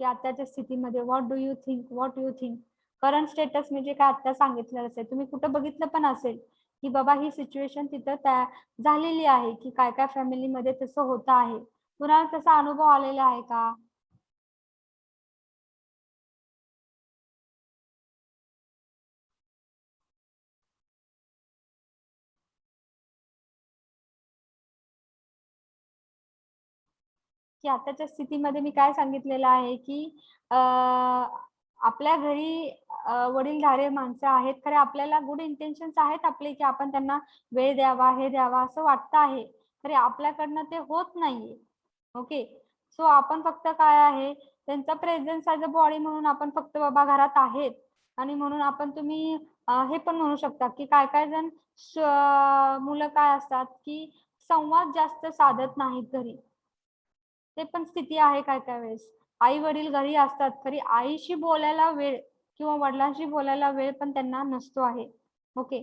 की आताच्या स्थितीमध्ये what do you think. Current status म्हणजे काय आता सांगितलं असेल, तुम्ही कुठं बघितलं पण असेल की बाबा ही सिच्युएशन तिथं त्या झालेली आहे की काय काय फॅमिलीमध्ये तसं होतं आहे. कुणाला तसा अनुभव आलेला आहे का? की आताच्या स्थितीमध्ये मी काय सांगितलेलं आहे की आपल्या घरी वडीलधारे माणसं आहेत, खरे आपल्याला गुड इंटेन्शन्स आहेत आपले की आपण त्यांना वेळ द्यावा, हे द्यावा असं वाटतं आहे, खरे आपल्याकडनं ते होत नाहीये. ओके, सो आपण फक्त काय आहे त्यांचा प्रेझेन्स ॲज अ बॉडी म्हणून आपण फक्त बाबा घरात आहेत आणि म्हणून आपण तुम्ही हे पण म्हणू शकता की काय काय जण मुलं काय असतात की संवाद जास्त साधत नाहीत घरी. ते पण स्थिती आहे काय काय वेळेस. आई वडील घरी असतात तरी आईशी बोलायला वेळ किंवा वडिलांशी बोलायला वेळ पण त्यांना नसतो आहे. ओके,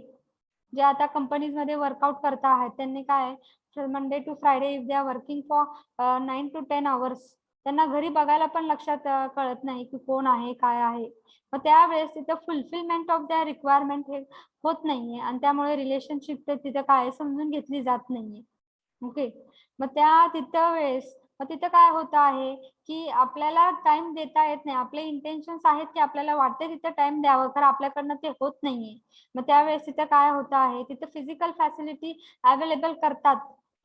जे आता कंपनीजमध्ये वर्कआउट करता आहेत त्यांनी काय Monday to Friday if they are working for 9 to 10 hours त्यांना घरी बघायला पण लक्षात कळत नाही की कोण आहे काय आहे. मग त्यावेळेस तिथं फुलफिलमेंट ऑफ द रिक्वायरमेंट हे होत नाहीये आणि त्यामुळे रिलेशनशिप तर तिथं काय समजून घेतली जात नाहीये. ओके, मग त्या तिथं वेळेस मग तिथं काय होतं आहे की आपल्याला टाइम देता येत नाही. आपले इंटेन्शन्स आहेत की आपल्याला वाटते तिथं टाइम द्यावं, तर आपल्याकडनं ते होत नाहीये. मग त्यावेळेस तिथं काय होतं आहे, तिथं फिजिकल फॅसिलिटी अवेलेबल करतात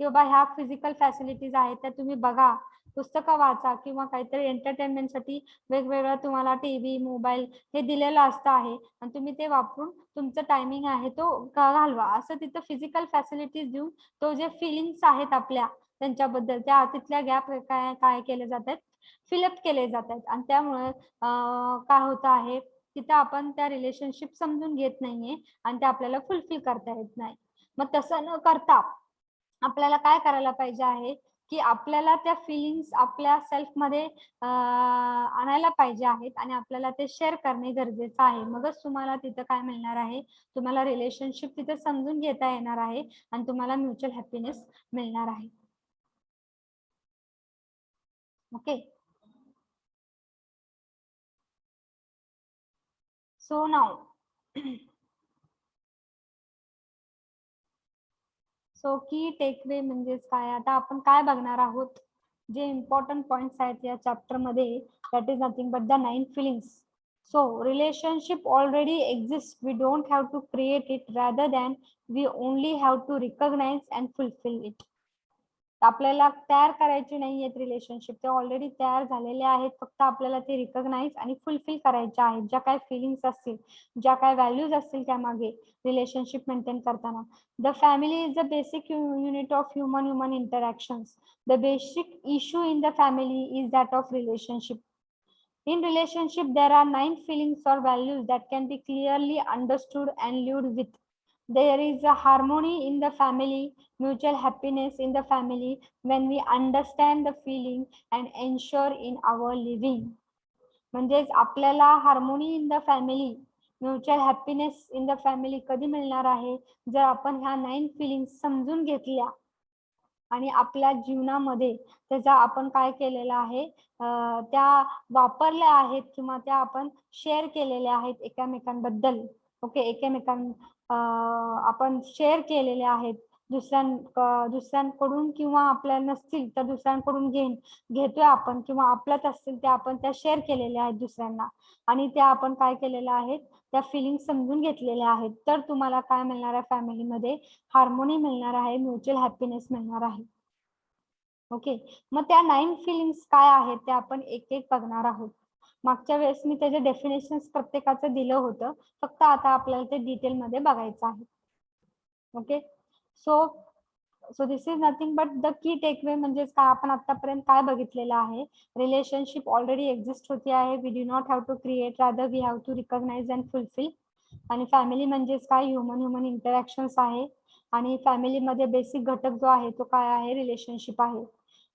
की बाबा ह्या फिजिकल फॅसिलिटीज आहेत त्या तुम्ही बघा, पुस्तकं वाचा किंवा काहीतरी एंटरटेनमेंटसाठी वेगवेगळं तुम्हाला टीव्ही, मोबाईल हे दिलेलं असतं आहे आणि तुम्ही ते वापरून तुमचं टायमिंग आहे तो घालवा. असं तिथं फिजिकल फॅसिलिटीज देऊन तो जे फिलिंग्स आहेत आपल्या त्यांच्याबद्दल त्या तिथल्या गॅप काय काय केले जात आहेत, फिलअप केले जात आहेत आणि त्यामुळे काय होतं आहे तिथं आपण त्या रिलेशनशिप समजून घेत नाहीये आणि ते आपल्याला फुलफिल करता येत नाही. मग तसं न करता आपल्याला काय करायला पाहिजे आहे की आपल्याला त्या फिलिंग्स आपल्या सेल्फमध्ये आणायला पाहिजे आहेत आणि आपल्याला ते शेअर करणे गरजेचं आहे. मगच तुम्हाला तिथं काय मिळणार आहे, तुम्हाला रिलेशनशिप तिथं समजून घेता येणार आहे आणि तुम्हाला म्युच्युअल हॅपीनेस मिळणार आहे. Okay, so now सो की टेकवे म्हणजेच काय, आता आपण काय बघणार आहोत, जे इम्पॉर्टंट पॉइंट्स आहेत या चॅप्टर मध्ये, that is nothing but the 9 feelings. So relationship already exist, we don't have to create it, rather than we only have to recognise and fulfil it. आपल्याला तयार करायचे नाही आहेत रिलेशनशिप, ते ऑलरेडी तयार झालेले आहेत, फक्त आपल्याला ते रिकॉग्नाइज आणि फुलफिल करायचे आहेत. ज्या काय फिलिंग्स असतील, ज्या काय व्हॅल्यूज असतील त्यामागे रिलेशनशिप मेंटेन करताना. The family is the basic unit of human interactions. The basic issue in the family is that of relationship. In relationship, there are 9 feelings or values that can be clearly understood and lived with. There is a harmony in the family, mutual happiness in the family when we understand the feeling and ensure in our living. म्हणजेच आपल्याला harmony in the family, mutual happiness in the family कधी मिळणार आहे, जर आपण ह्या 9 feelings समजून घेतल्या आणि आपल्या जीवनामध्ये त्याचा आपण काय केलेलं आहे, त्या वापरल्या आहेत किंवा त्या आपण शेअर केलेल्या आहेत एकमेकांबद्दल. ओके, आपण शेअर केलेल्या आहेत दुसऱ्यांकडून किंवा आपल्या नसतील तर दुसऱ्यांकडून घेतोय आपण किंवा आपल्यात असतील त्या आपण त्या शेअर केलेल्या आहेत दुसऱ्यांना आणि त्या आपण काय केलेल्या आहेत, त्या फिलिंग समजून घेतलेल्या आहेत. तर तुम्हाला काय मिळणार आहे, फॅमिलीमध्ये हार्मोनी मिळणार आहे, म्युच्युअल हॅपीनेस मिळणार आहे. ओके, मग त्या 9 फिलिंग्स काय आहेत ते आपण एक एक बघणार आहोत. मागच्या वेळेस मी त्याचे डेफिनेशन्स प्रत्येकाचं दिलं होतं, फक्त आता आपल्याला ते डिटेलमध्ये बघायचं आहे. Okay, so this is nothing but the key takeaway म्हणजेच काय, आपण आतापर्यंत काय बघितलेलं आहे, रिलेशनशिप ऑलरेडी एक्झिस्ट होती आहे, we do not have to create, rather we have to recognise and fulfil. आणि फॅमिली म्हणजेच काय, ह्युमन इंटरॅक्शन्स आहे आणि फॅमिलीमध्ये बेसिक घटक जो आहे तो काय आहे, रिलेशनशिप आहे.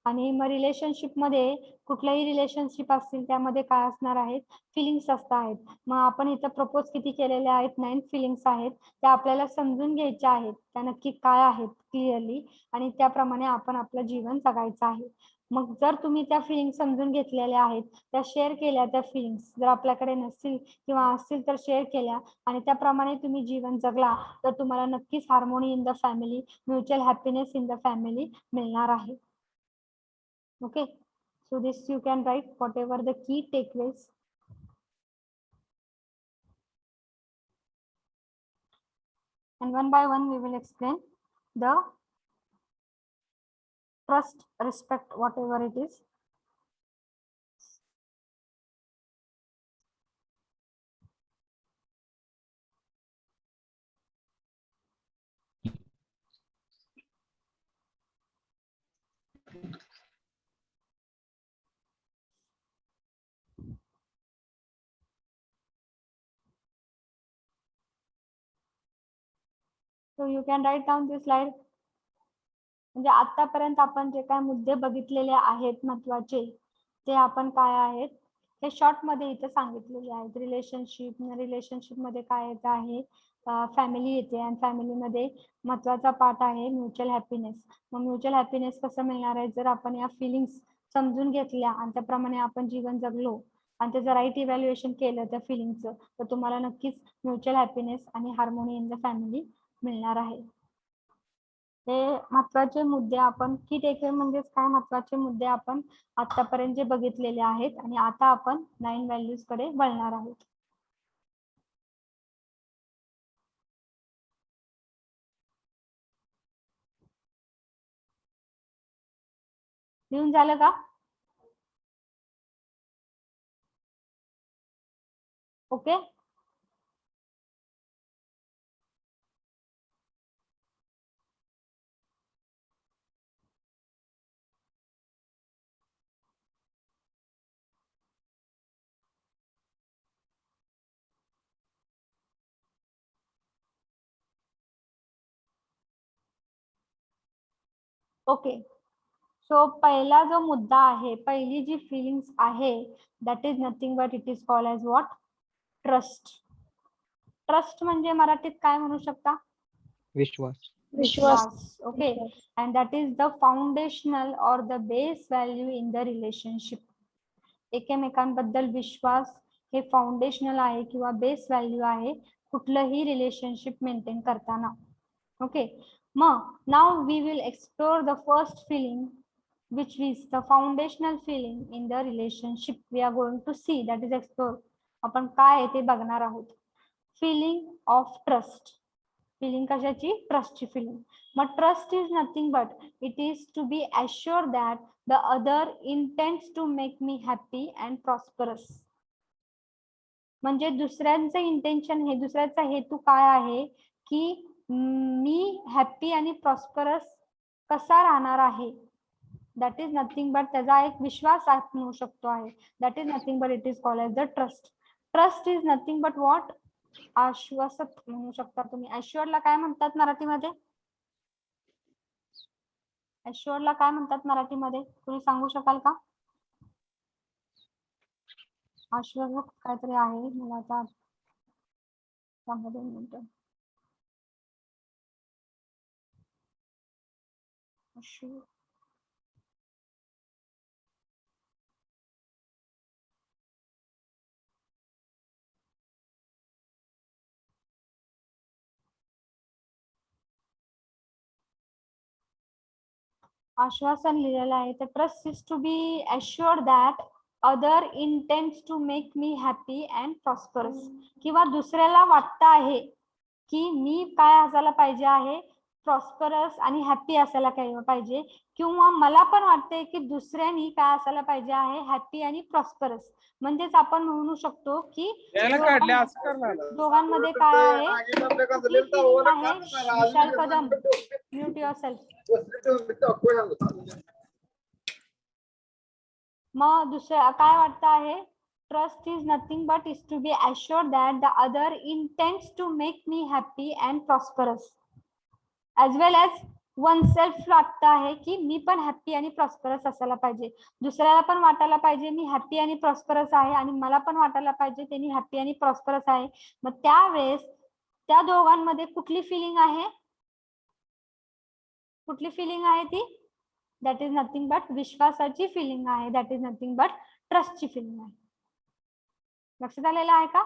आणि मग रिलेशनशिपमध्ये कुठल्याही रिलेशनशिप असतील त्यामध्ये काय असणार आहेत, फिलिंग्स असतात आहेत. मग आपण इथं प्रपोज किती केलेले आहेत, 9 फिलिंग्स आहेत, त्या आपल्याला समजून घ्यायच्या आहेत, त्या नक्की काय आहेत क्लिअरली आणि त्याप्रमाणे आपण आपलं जीवन जगायचं आहे. मग जर तुम्ही त्या फिलिंग समजून घेतलेल्या आहेत, त्या शेअर केल्या, त्या फिलिंग्स जर आपल्याकडे नसतील किंवा असतील तर शेअर केल्या आणि त्याप्रमाणे तुम्ही जीवन जगला तर तुम्हाला नक्कीच harmony in the family, mutual happiness in the family मिळणार आहे. Okay, so this you can right what ever the key takeaways. And one by one we will explain the trust, respect, whatever it is. So you can write down this slide. म्हणजे आतापर्यंत आपण जे काय मुद्दे बघितलेले आहेत महत्वाचे ते आपण काय आहेत हे शॉर्ट मध्ये इथे सांगितलेले आहेत. रिलेशनशिप मध्ये काय येत आहे, फॅमिली येते आणि फॅमिलीमध्ये महत्वाचा पार्ट आहे म्युच्युअल हॅपीनेस. मग म्युच्युअल हॅपीनेस कसं मिळणार आहे, जर आपण या फिलिंग्स समजून घेतल्या आणि त्याप्रमाणे आपण जीवन जगलो आणि त्याचं राईट इव्हॅल्युएशन केलं त्या फिलिंगचं, तर तुम्हाला नक्कीच म्युच्युअल हॅपीनेस आणि हार्मोनी इन द फॅमिली मिळणार आहे. हे महत्वाचे मुद्दे आपण की टेकअवे म्हणजेच काय महत्वाचे मुद्दे आपण आतापर्यंत जे बघितलेले आहेत आणि आता आपण 9 व्हॅल्यूज कडे वळणार आहोत. लिहून झालं का? Okay, okay. सो पहिला जो मुद्दा आहे, पहिली जी फिलिंग्स आहे that is nothing but it is called as what, trust. Trust म्हणजे मराठीत काय म्हणू शकता? विश्वास. विश्वास. Okay, and that is the foundational or the base value in the relationship. एकमेकांबद्दल विश्वास हे फाउंडेशनल आहे किंवा बेस व्हॅल्यू आहे कुठलंही रिलेशनशिप मेंटेन करताना. ओके, मग now we will explore the first feeling which is the foundational feeling in the relationship. We are going to see, that is explore. आपण काय आहे ते बघणार आहोत. Feeling of trust. फिलिंग कशाची? ट्रस्टची फिलिंग. मग trust is nothing but it is to be assure that the other intents to make me happy and prosperous. म्हणजे दुसऱ्यांचं इंटेन्शन हे, दुसऱ्याचा हेतू काय आहे की मी हॅपी आणि प्रॉस्परस कसा राहणार आहे. दॅट इज नथिंग बट त्याचा एक विश्वास म्हणू शकतो आहे. That is nothing but it is called as the trust. Trust is nothing but what, आश्वासक म्हणू शकता तुम्ही. ॲश्युअरला काय म्हणतात मराठीमध्ये? ॲश्युअरला काय म्हणतात मराठीमध्ये, तुम्ही सांगू शकाल का? आश्वासक काहीतरी आहे, मला आता सांगा 2 मिनिटं. आश्वासन लिहिलेलं आहे. तर trust is to be assured that other intents to make me happy and prosperous. किंवा दुसऱ्याला वाटतं आहे की मी काय असायला पाहिजे आहे, प्रॉस्परस आणि हॅपी असायला पाहिजे, किंवा मला पण वाटते की दुसऱ्यानी काय असायला पाहिजे आहे, हॅपी आणि प्रॉस्परस. म्हणजेच आपण म्हणू शकतो की दोघांमध्ये काय आहे, विशाल कदम, म्यूट युअरसेल्फ. मग दुसऱ्या काय वाटतं आहे, trust is nothing but is to be assured that the other intents to make me happy and prosperous. As well as one self वाटतं आहे की मी पण हॅपी आणि प्रॉस्परस असायला पाहिजे. दुसऱ्याला पण वाटायला पाहिजे मी हॅपी आणि प्रॉस्परस आहे आणि मला पण वाटायला पाहिजे त्यांनी हॅपी आणि प्रॉस्परस आहे. मग त्यावेळेस त्या दोघांमध्ये कुठली फिलिंग आहे, कुठली फिलिंग आहे ती? दॅट इज नथिंग बट विश्वासाची फिलिंग आहे, दॅट इज नथिंग बट ट्रस्टची फिलिंग आहे. लक्षात आलेलं आहे का?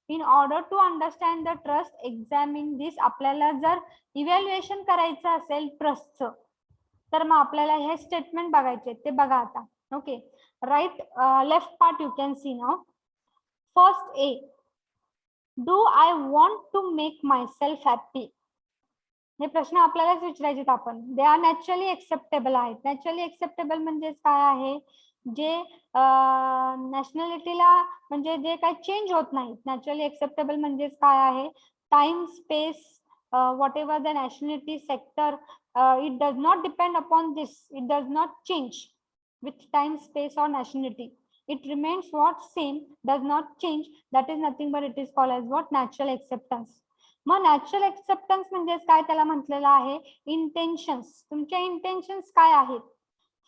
In order to understand the trust examine this. आपल्याला जर इव्हॅल्युएशन करायचं असेल ट्रस्टचं तर मग आपल्याला हे स्टेटमेंट बघायचे, ते बघा आता. Okay, right left part you can see now. First A, do I want to make my self happy. हे प्रश्न आपल्यालाच विचारायचे आपण. दे आर नॅचरली एक्सेप्टेबल आहेत. नॅचरली एक्सेप्टेबल म्हणजे काय आहे, जे नॅशनॅलिटीला म्हणजे जे काही चेंज होत नाहीत. नॅचरली एक्सेप्टेबल म्हणजे काय आहे, time space whatever the nationality sector, it does not depend upon this, it does not change with time space or nationality, it remains what same, does not change, that is nothing but it is called as what natural acceptance. मग natural acceptance म्हणजे काय, त्याला म्हटलेलं आहे intentions. तुमच्या intentions काय आहेत.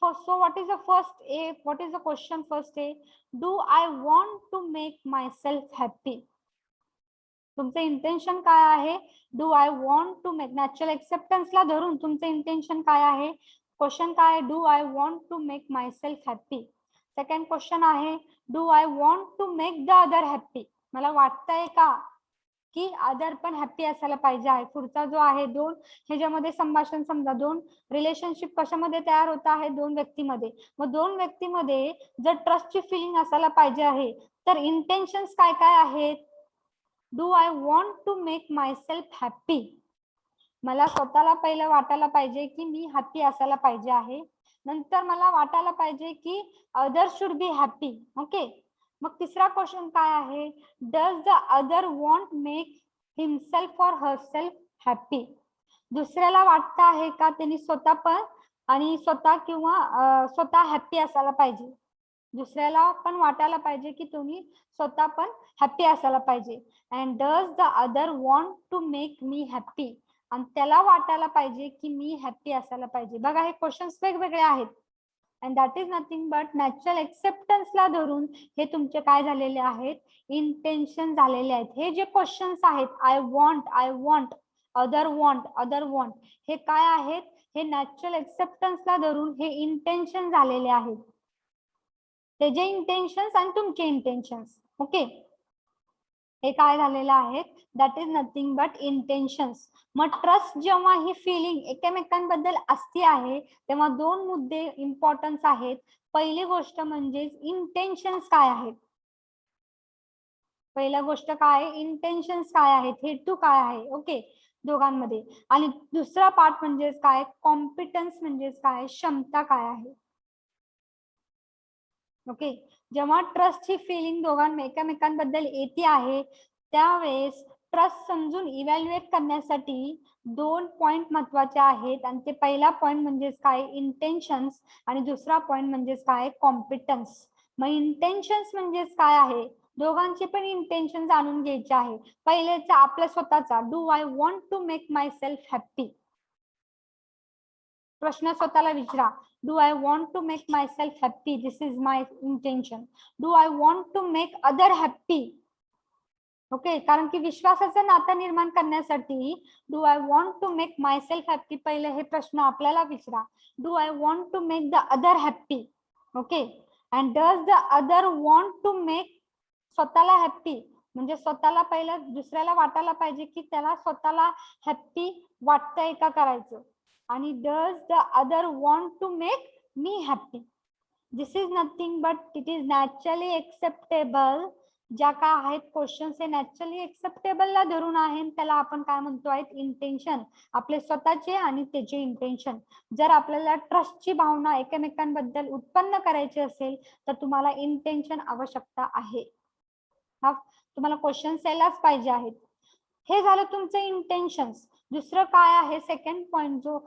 So what is the first A, what is the question first A, do I want to make myself happy. तुमचं इंटेन्शन काय आहे, do I want to make. Natural एक्सेप्टन्सला धरून तुमचं इंटेन्शन काय आहे. क्वेश्चन काय आहे, do I want to make my self happy. Second question आहे, do I want to make the other happy. मला वाटतंय का की अदर पण हॅप्पी असायला पाहिजे आहे. पुढचा जो आहे दोन, ह्याच्यामध्ये संभाषण, समजा दोन रिलेशनशिप कशामध्ये तयार होत आहे, दोन व्यक्तीमध्ये. मग दोन व्यक्तीमध्ये जर ट्रस्टची फिलिंग असायला पाहिजे आहे तर इंटेन्शन्स काय काय आहेत. Do I want to make my self happy. मला स्वतःला पहिलं वाटायला पाहिजे की मी हॅप्पी असायला पाहिजे आहे. नंतर मला वाटायला पाहिजे की other should be happy. Okay, मग तिसरा क्वेश्चन काय आहे, does the other want make himself or herself happy. दुसऱ्याला वाटतं आहे का त्यांनी स्वतः पण आणि स्वतः किंवा स्वतः हॅप्पी असायला पाहिजे. दुसऱ्याला पण वाटायला पाहिजे की तुम्ही स्वतः पण हॅप्पी असायला पाहिजे. And does the other want to make me happy. आणि त्याला वाटायला पाहिजे की मी हॅप्पी असायला पाहिजे. बघा, हे क्वेश्चन्स वेगवेगळे आहेत. And that is nothing but natural एक्सेप्टन्सला धरून हे तुमचे काय झालेले आहेत, इंटेन्शन झालेले आहेत. हे जे क्वेश्चन्स आहेत, आय वॉन्ट, अदर वॉन्ट, हे काय आहेत, हे नॅचरल एक्सेप्टन्सला धरून हे इंटेन्शन झालेले आहेत. ते जे इंटेन्शन्स आणि तुमचे इंटेन्शन्स. ओके, हे काय झालेलं आहे, that is nothing but intentions. मग ट्रस्ट जेव्हा ही फिलिंग एकमेकांबद्दल असते आहे तेव्हा दोन मुद्दे इम्पॉर्टन्स आहेत. पहिली गोष्ट म्हणजे इंटेन्शन्स काय आहेत. पहिला गोष्ट काय, इंटेन्शन्स काय आहेत, हेतू काय आहे. ओके, दोघांमध्ये. आणि दुसरा पार्ट म्हणजे काय, कॉम्पिटन्स म्हणजे काय, क्षमता काय आहे. ओके, जेव्हा ट्रस्ट ही फिलिंग दोघांना एकमेकांबद्दल येते आहे त्यावेळेस ट्रस्ट समजून इव्हॅल्युएट करण्यासाठी दोन पॉइंट महत्वाचे आहेत. आणि ते पहिला पॉइंट म्हणजे काय, इंटेन्शन्स, आणि दुसरा पॉइंट म्हणजे काय, कॉम्पिटन्स. मग इंटेन्शन्स म्हणजे काय आहे, दोघांचे पण इंटेन्शन जाणून घ्यायचे आहे. पहिलेचा आपल्या स्वतःचा, do I want to make my self happy. प्रश्न स्वतःला विचारा, do I want to make my self happy, this is my intention. Do I want to make other happy. Okay, कारण की विश्वासाचं नातं निर्माण करण्यासाठी do I want to make my self happy, पहिले हे प्रश्न आपल्याला विचारा. Do I want to make the other happy. Okay, and does the other want to make, स्वतःला हॅप्पी म्हणजे स्वतःला पहिलं दुसऱ्याला वाटायला पाहिजे की त्याला स्वतःला हॅप्पी वाटतंय का करायचं. आणि does the other want to make me happy. This is nothing but it is naturally acceptable. ज्या काय आहेत क्वेश्चन्स हे नॅचरली एक्सेप्टेबलला धरून आहे, त्याला आपण काय म्हणतो आहेत, इंटेन्शन. आपले स्वतःचे आणि त्याचे इंटेन्शन. जर आपल्याला ट्रस्टची भावना एकमेकांबद्दल उत्पन्न करायची असेल तर तुम्हाला इंटेन्शन आवश्यकता आहे. हा तुम्हाला क्वेश्चन्स यायलाच पाहिजे आहेत. हे झालं तुमचे इंटेन्शन्स. दुसरं काय आहे, सेकंड पॉइंट जो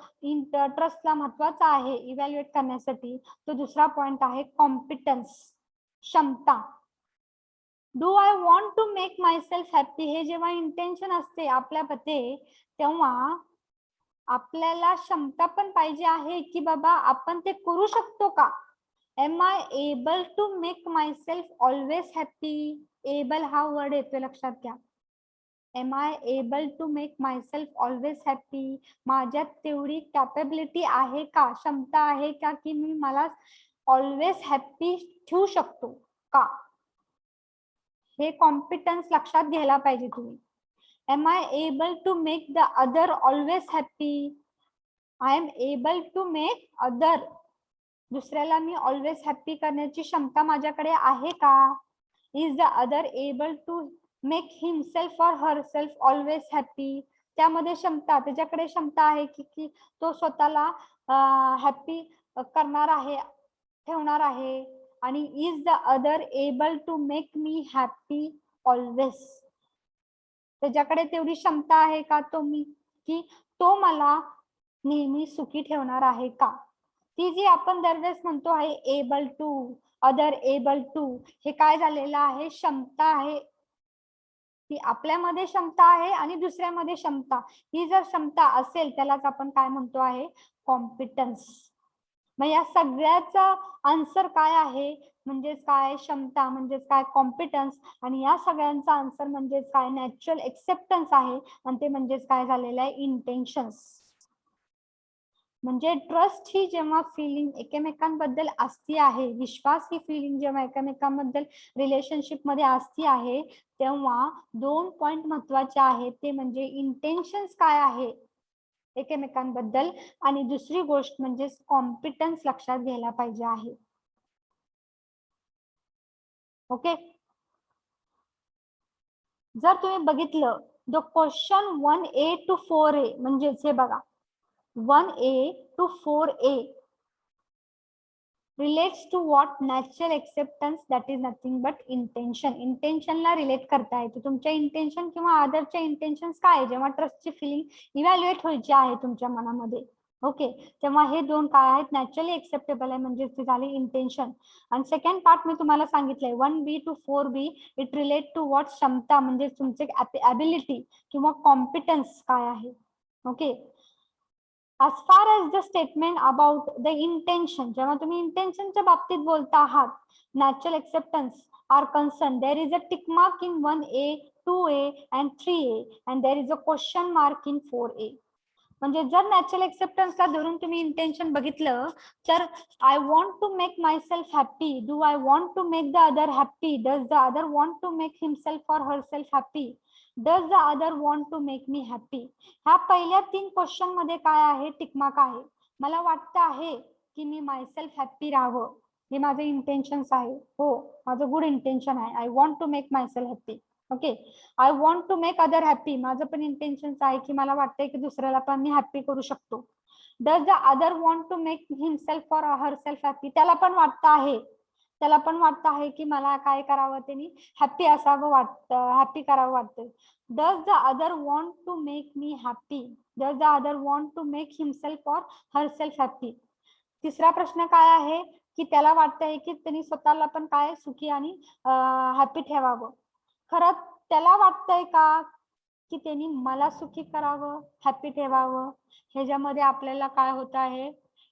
ट्रस्टला महत्वाचा आहे इव्हॅल्युएट करण्यासाठी, तो दुसरा पॉइंट आहे कॉम्पिटन्स, क्षमता. Do I want to make my self happy, हे जेव्हा इंटेन्शन असते आपल्यामध्ये तेव्हा आपल्याला क्षमता पण पाहिजे आहे की बाबा आपण ते करू शकतो का. Am I able to make my self always happy. Able हा वर्ड येतोय लक्षात घ्या. Am I able to make myself always happy, माझ्यात तेवढी कॅपेबिलिटी आहे का, क्षमता आहे का की मी मला ऑलवेज हॅपी ठेवू शकतो का. हे कॉम्पिटन्स लक्षात घ्यायला पाहिजे तुम्ही. Am I able to make the other always happy, I am able to make other, दुसऱ्याला मी ऑलवेज हॅपी करण्याची क्षमता माझ्याकडे आहे का. Is the other able to make himself or herself always happy, त्यामध्ये क्षमता, त्याच्याकडे क्षमता आहे की तो स्वतःला हॅपी करणार आहे, ठेवणार आहे. आणि is the other able to make me happy always, त्याच्याकडे तेवढी क्षमता आहे का की तो मला नेहमी सुखी ठेवणार आहे का. ती जी आपण दरवेळेस म्हणतो आहे able to, other able to, हे काय झालेलं आहे, क्षमता आहे. ती आपल्यामध्ये क्षमता आहे आणि दुसऱ्यामध्ये क्षमता, ही जर क्षमता असेल त्यालाच आपण काय म्हणतो आहे, कॉम्पिटन्स. मग या सगळ्याचा आन्सर काय आहे, म्हणजेच काय क्षमता, म्हणजेच काय कॉम्पिटन्स, आणि या सगळ्यांचा आन्सर म्हणजेच काय नॅचरल एक्सेप्टन्स आहे, आणि ते म्हणजेच काय झालेलं आहे, इंटेन्शन्स. म्हणजे ट्रस्ट ही जेव्हा फिलिंग एकमेकांबद्दल असती आहे, विश्वास ही फिलिंग जेव्हा एकमेकांबद्दल रिलेशनशिप मध्ये असती आहे, तेव्हा 2 पॉइंट महत्वाचे आहेत, ते म्हणजे इंटेन्शन्स काय आहे एकमेकांबद्दल, आणि दुसरी गोष्ट म्हणजे कॉम्पिटन्स लक्षात घ्यायला पाहिजे आहे. ओके. जर तुम्ही बघितलं the question 1A to 4A, म्हणजेच हे बघा 1A to 4A relates to what natural acceptance, that is nothing but intention. Intention ला रिलेट करता येते. तुमच्या इंटेन्शन किंवा अदरच्या इंटेन्शन्स काय, जेव्हा ट्रस्टची फिलिंग इव्हॅल्युएट व्हायची आहे तुमच्या मनामध्ये, ओके, तेव्हा हे दोन काय आहेत, नॅचरली एक्सेप्टेबल आहे, म्हणजे ते झाले इंटेन्शन. आणि सेकंड पार्ट मी तुम्हाला सांगितलंय 1B to 4B, it relate to what, क्षमता, म्हणजे तुमचे ॲबिलिटी किंवा कॉम्पिटन्स काय आहे. Okay. as far as the statement about the intention, जेव्हा तुम्ही इंटेन्शनच्या बाबतीत बोलता आहात, natural acceptance are concerned, there is a tick mark in 1A, 2A and 3A, and there is a question mark in 4A. म्हणजे जर natural एक्सेप्टन्सला धरून तुम्ही इंटेन्शन बघितलं तर I want to make my self happy, do I want to make the other happy, does the other want to make himself or herself happy, does the other want to make me happy. ह्या पहिल्या 3 question मध्ये काय आहे, tick mark आहे. मला वाटतं आहे की मी मायसेल्फ हॅपी राहावं, हे माझं इंटेन्शन्स आहे, हो माझं गुड इंटेन्शन आहे, I want to make myself happy. Okay. I want to make other happy, माझं पण इंटेन्शन आहे की मला वाटतंय की दुसऱ्याला पण मी हॅपी करू शकतो. Does the other want to make himself or herself happy, त्याला पण वाटतं आहे की मला काय करावं, त्यांनी हॅपी असावं वाटतं, हॅपी करावं वाटतं. Does the other want to make me happy, does the other want to make himself or herself happy. तिसरा प्रश्न काय आहे की त्याला वाटतंय की त्यांनी स्वतःला पण काय सुखी आणि हॅपी ठेवावं. खरं त्याला वाटतंय का की त्यांनी मला सुखी करावं, हॅपी ठेवावं. ह्याच्यामध्ये आपल्याला काय होत आहे,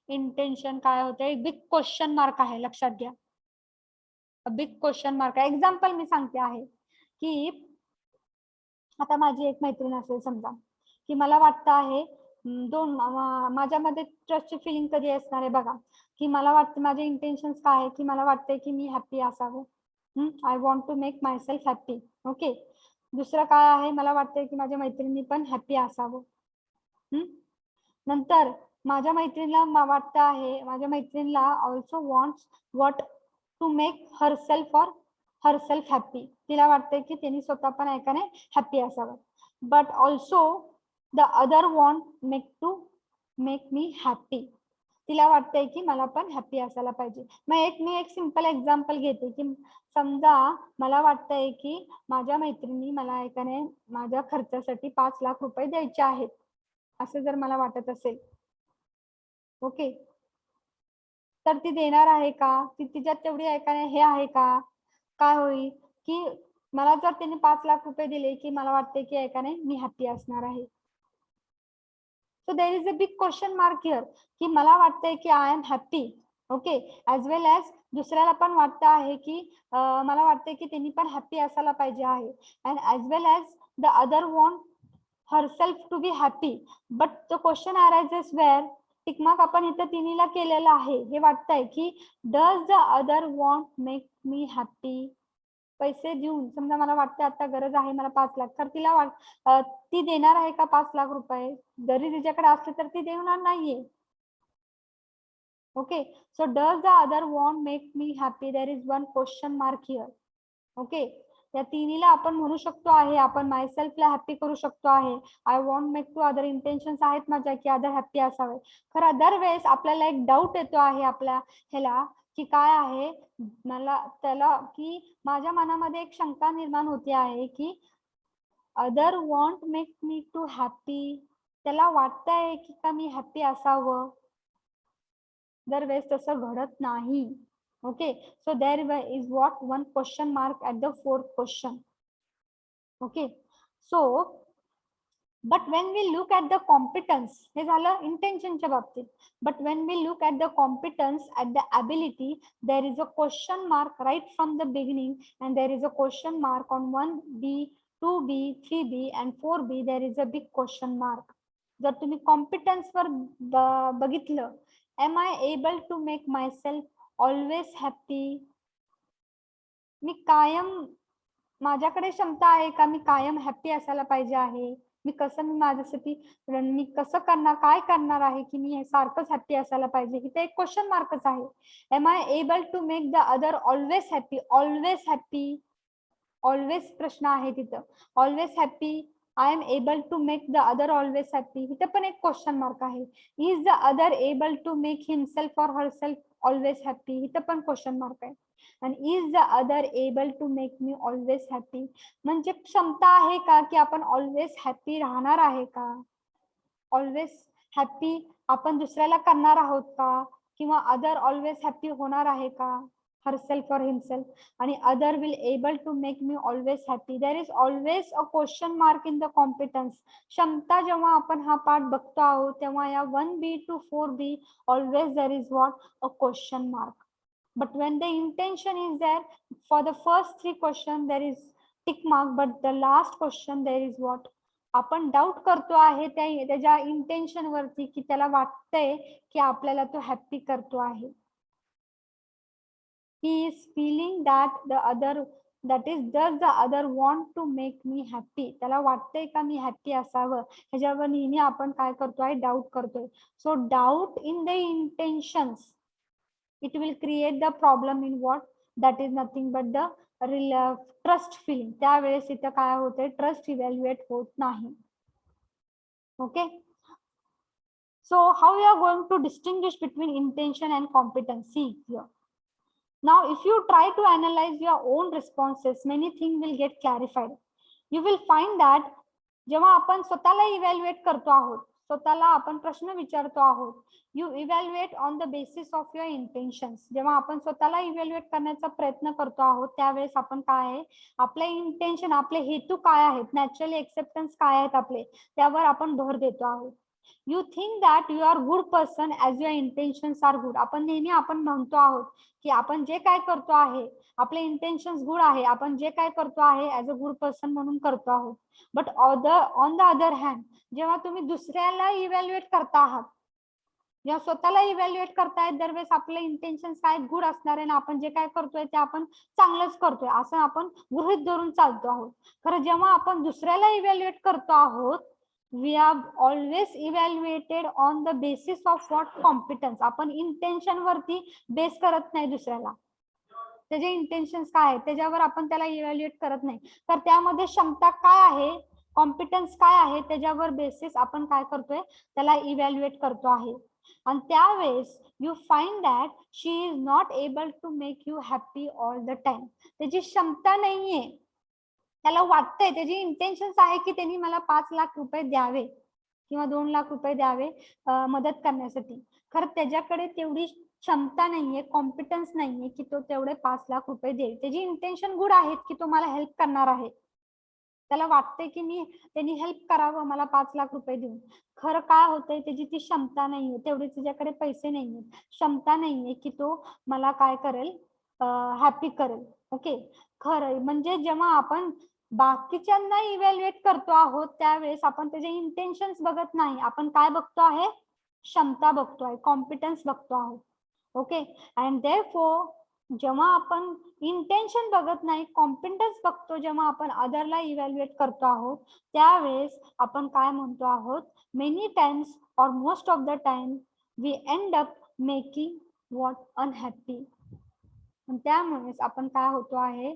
इंटेन्शन काय होतंय, बिग क्वेश्चन मार्क आहे, लक्षात घ्या, बिग क्वेश्चन मार्क आहे. एक्झाम्पल मी सांगते आहे की आता माझी एक मैत्रीण असेल समजा की मला वाटतं आहे माझ्यामध्ये ट्रस्टची फिलिंग कधी असणार आहे बघा, की मला वाटतं माझे इंटेन्शन्स काय आहे की मला वाटतंय की मी हॅपी असावं, I want to make my self happy. Okay. दुसरं काय आहे, मला वाटतंय की माझ्या मैत्रिणी पण हॅपी असावं. नंतर माझ्या मैत्रिणीला वाटतं आहे, माझ्या मैत्रिणीला also wants what to make herself or herself happy, तिला वाटतंय की त्यांनी स्वतः पण ऐकाने हॅपी असावं. But also the other want make me happy, तिला वाटतंय की मला पण हॅपी असायला पाहिजे. मग मी एक सिंपल एक्झाम्पल घेते की समजा मला वाटतंय की माझ्या मैत्रिणी मला एकाने माझ्या खर्चासाठी 5 लाख रुपये द्यायचे आहेत, असं जर मला वाटत असेल, ओके, तर ती देणार आहे का, ती तिच्यात तेवढी एकाने हे आहे का. काय होईल की मला जर त्यांनी 5 लाख रुपये दिले की मला वाटते की एकाने मी हॅपी असणार आहे. So there is a big question mark here की मला वाटतंय की I am happy, okay, as well as दुसऱ्याला पण वाटतं आहे की मला वाटतंय की त्यांनी पण हॅपी असायला पाहिजे आहे, and as well as the other want herself to be happy, but the question arises where tick mark आपण इथं तिन्हीला केलेला आहे. हे वाटतंय की does the other want make me happy? पैसे देऊन समजा मला वाटतं आता गरज आहे मला 5 लाख, तर तिला ती देणार आहे का 5 लाख रुपये? जरी तिच्याकडे असले तर ती देणार नाहीये. Okay, so does the other want make me happy? There is one question mark here. Okay, या तिन्हीला आपण म्हणू शकतो आहे, आपण मायसेल्फला हॅपी करू शकतो आहे. I want make to other intentions आहेत माझ्या की अदर हॅपी असावे. खरं अदर वेळेस आपल्याला एक डाऊट येतो आहे आपल्या ह्याला की काय आहे, मला त्याला की माझ्या मनामध्ये एक शंका निर्माण होते आहे की other want make me to happy, त्याला वाटतंय की का मी हॅपी असावं. दरवेळेस तसं घडत नाही. Okay, so there is what one question mark at the fourth question. Okay, so but when we look at the competence, हे झालं intentionच्या बाबतीत. But when we look at the competence, at the ability, there is a question mark right from the beginning, and there is a question mark on 1B, 2B, 3B, and 4B. There is a big question mark. जर तुम्ही competence वर बघितलं, am I able to make myself always happy? मी कायम माझ्याकडे क्षमता आहे का मी कायम हॅपी असायला पाहिजे आहे? मी माझ्यासाठी मी कसं करणार, काय करणार आहे की मी सारखंच हॅपी असायला पाहिजे? इथे एक क्वेश्चन मार्कच आहे. Am I able to make the other always happy? Always happy, always प्रश्न आहे तिथं. Always happy, I am able to make the other always happy, इथे पण एक क्वेश्चन मार्क आहे. Is the other able to make himself or herself always happy, इथे पण question mark आहे. आणि is the other able to make me always happy, म्हणजे क्षमता आहे का की आपण ऑलवेज हॅपी राहणार आहे का? ऑलवेज हॅपी आपण दुसऱ्याला करणार आहोत का? किंवा अदर ऑलवेज हॅपी होणार आहे का? herself or himself, आणि other will able to make me always happy. There is always a question mark in the competence. क्षमता जेव्हा आपण हा पाठ बघतो आहोत तेव्हा या 1B to 4B always there is what? A question mark. But when the intention is there, for the first 3 questions there is tick mark, but the last question there is what? आपण doubt करतो आहे त्याच्या intention वरती की त्याला वाटतंय की आपल्याला तो हॅपी करतो आहे. He is feeling that the other, that is, does the other want to make me happy? त्याला वाटतंय का मी हॅपी असावं? ह्याच्यावर नेहमी आपण काय करतोय? डाऊट करतोय. So doubt in the intentions, it will create the problem in what? That is nothing but the trust feeling. त्यावेळेस इथं काय होतंय? ट्रस्ट इव्हॅल्युएट होत नाही. Okay, so how you are going to distinguish between intention and competency here? Now, if you try to analyze your own responses, many things will get clarified. You will find that जेव्हा आपण स्वतःला evaluate करतो आहोत, स्वतःला आपण प्रश्न विचारतो आहोत, you evaluate on the basis of your intentions. जेव्हा आपण स्वतःला इव्हॅल्युएट करण्याचा प्रयत्न करतो आहोत त्यावेळेस आपण काय आहे, आपले इंटेन्शन, आपले हेतू काय आहेत, नॅचरली एक्सेप्टन्स काय आहेत आपले, त्यावर आपण भर देतो आहोत. You think that you are good person as your intentions are good. आपण नेहमी आपण म्हणतो आहोत की आपण जे काय करतो आहे आपले इंटेन्शन्स गुड आहे, आपण जे काय करतो आहे ऍज अ गुड पर्सन म्हणून करतो आहोत. But on the other hand, जेव्हा तुम्ही दुसऱ्याला इव्हॅल्युएट करता आहात, जेव्हा स्वतःला इव्हॅल्युएट करतायत दरवेळेस आपले इंटेन्शन्स काय गुड असणार आहे ना, आपण जे काय करतोय ते आपण चांगलंच करतोय असं आपण गृहीत धरून चालतो आहोत. खरं जेव्हा आपण दुसऱ्याला इव्हॅल्युएट करतो आहोत, we are always evaluated on the basis of what? Competence. आपण इंटेन्शन वरती बेस करत नाही दुसऱ्याला, त्याचे इंटेन्शन्स काय आहेत त्याच्यावर आपण त्याला इव्हॅल्युएट करत नाही. तर त्यामध्ये क्षमता काय आहे, कॉम्पिटन्स काय आहे, त्याच्यावर बेसिस आपण काय करतोय, त्याला इव्हॅल्युएट करतो आहे. आणि त्यावेळेस you find that she is not able to make you happy all the time. त्याची क्षमता नाहीये, त्याला वाटतंय, त्याची इंटेन्शन्स आहे की त्यांनी मला 5 लाख रुपये द्यावे किंवा 2 लाख रुपये द्यावे मदत करण्यासाठी. खरं त्याच्याकडे तेवढी क्षमता नाहीये, कॉम्पिटन्स नाहीये की तो तेवढे 5 लाख रुपये देईल. त्याची इंटेन्शन गुड आहेत की तो मला हेल्प करणार आहे, त्याला वाटतंय की त्यांनी हेल्प करावं मला 5 लाख रुपये देऊन. खरं काय होतंय, त्याची ती क्षमता नाहीये, तेवढे त्याच्याकडे पैसे नाहीये, क्षमता नाहीये की तो मला काय करेल, हॅपी करेल. ओके, खरं म्हणजे जेव्हा आपण बाकीच्यांना इव्हॅल्युएट करतो आहोत त्यावेळेस आपण त्याचे इंटेन्शन्स बघत नाही, आपण काय बघतो आहे, क्षमता बघतो आहे, कॉम्पिटन्स बघतो आहोत. ओके, अँड देअरफॉर जेव्हा आपण इंटेन्शन बघत नाही, कॉम्पिटन्स बघतो, जेव्हा आपण अदरला इव्हॅल्युएट करतो आहोत त्यावेळेस आपण काय म्हणतो आहोत, many times or most of the time we end up making what unhappy. त्यामुळेच आपण काय होतो आहे,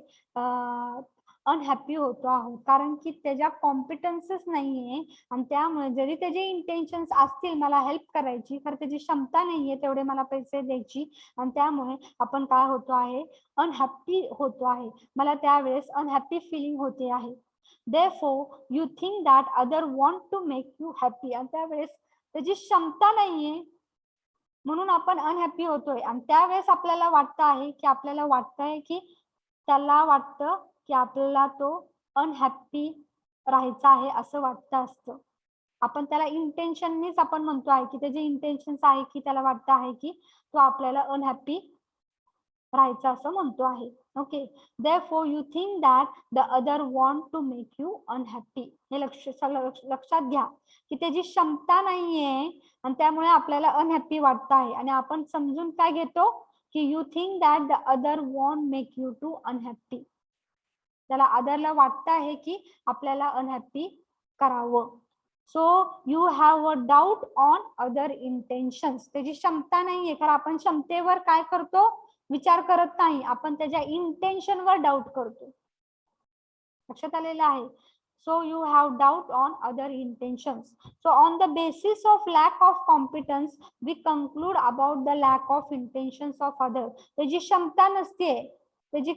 अनहॅपी होतो आहोत, कारण की त्याच्या कॉम्पिटन्सच नाहीये आणि त्यामुळे जरी त्याचे इंटेन्शन्स असतील मला हेल्प करायची, तर त्याची क्षमता नाहीये तेवढे मला पैसे द्यायची आणि त्यामुळे आपण काय होतो आहे, अनहॅपी होतो आहे, मला त्यावेळेस अनहॅपी फिलिंग होते आहे. Therefore you think that other want to make you happy आणि त्यावेळेस त्याची क्षमता नाहीये म्हणून आपण अनहॅपी होतोय आणि त्यावेळेस आपल्याला वाटतं आहे की आपल्याला वाटतंय की त्याला वाटतं की आपल्याला तो अनहॅपी राहायचा आहे असं वाटतं असतं. आपण त्याला इंटेन्शननीच आपण म्हणतो आहे की त्याचे इंटेन्शन्स आहे की त्याला वाटतं आहे की तो आपल्याला अनहॅपी राहायचं असं म्हणतो आहे. Okay, therefore you think that the other want to make you unhappy. हे लक्षात घ्या की त्याची क्षमता नाहीये आणि त्यामुळे आपल्याला अनहॅपी वाटत आहे आणि आपण समजून काय घेतो की you think that the other want make you to unhappy. त्याला अदरला वाटतं आहे की आपल्याला अनहॅपी करावं. So you have a doubt on other intentions. त्याची क्षमता नाहीये कारण आपण क्षमतेवर काय करतो, विचार करत नाही, आपण त्याच्या इंटेन्शनवर डाऊट करतो. लक्षात आलेलं आहे. So you have doubt on other intentions. So on the basis of lack of competence we conclude about the lack of intentions of other. त्याची क्षमता नसते, त्याची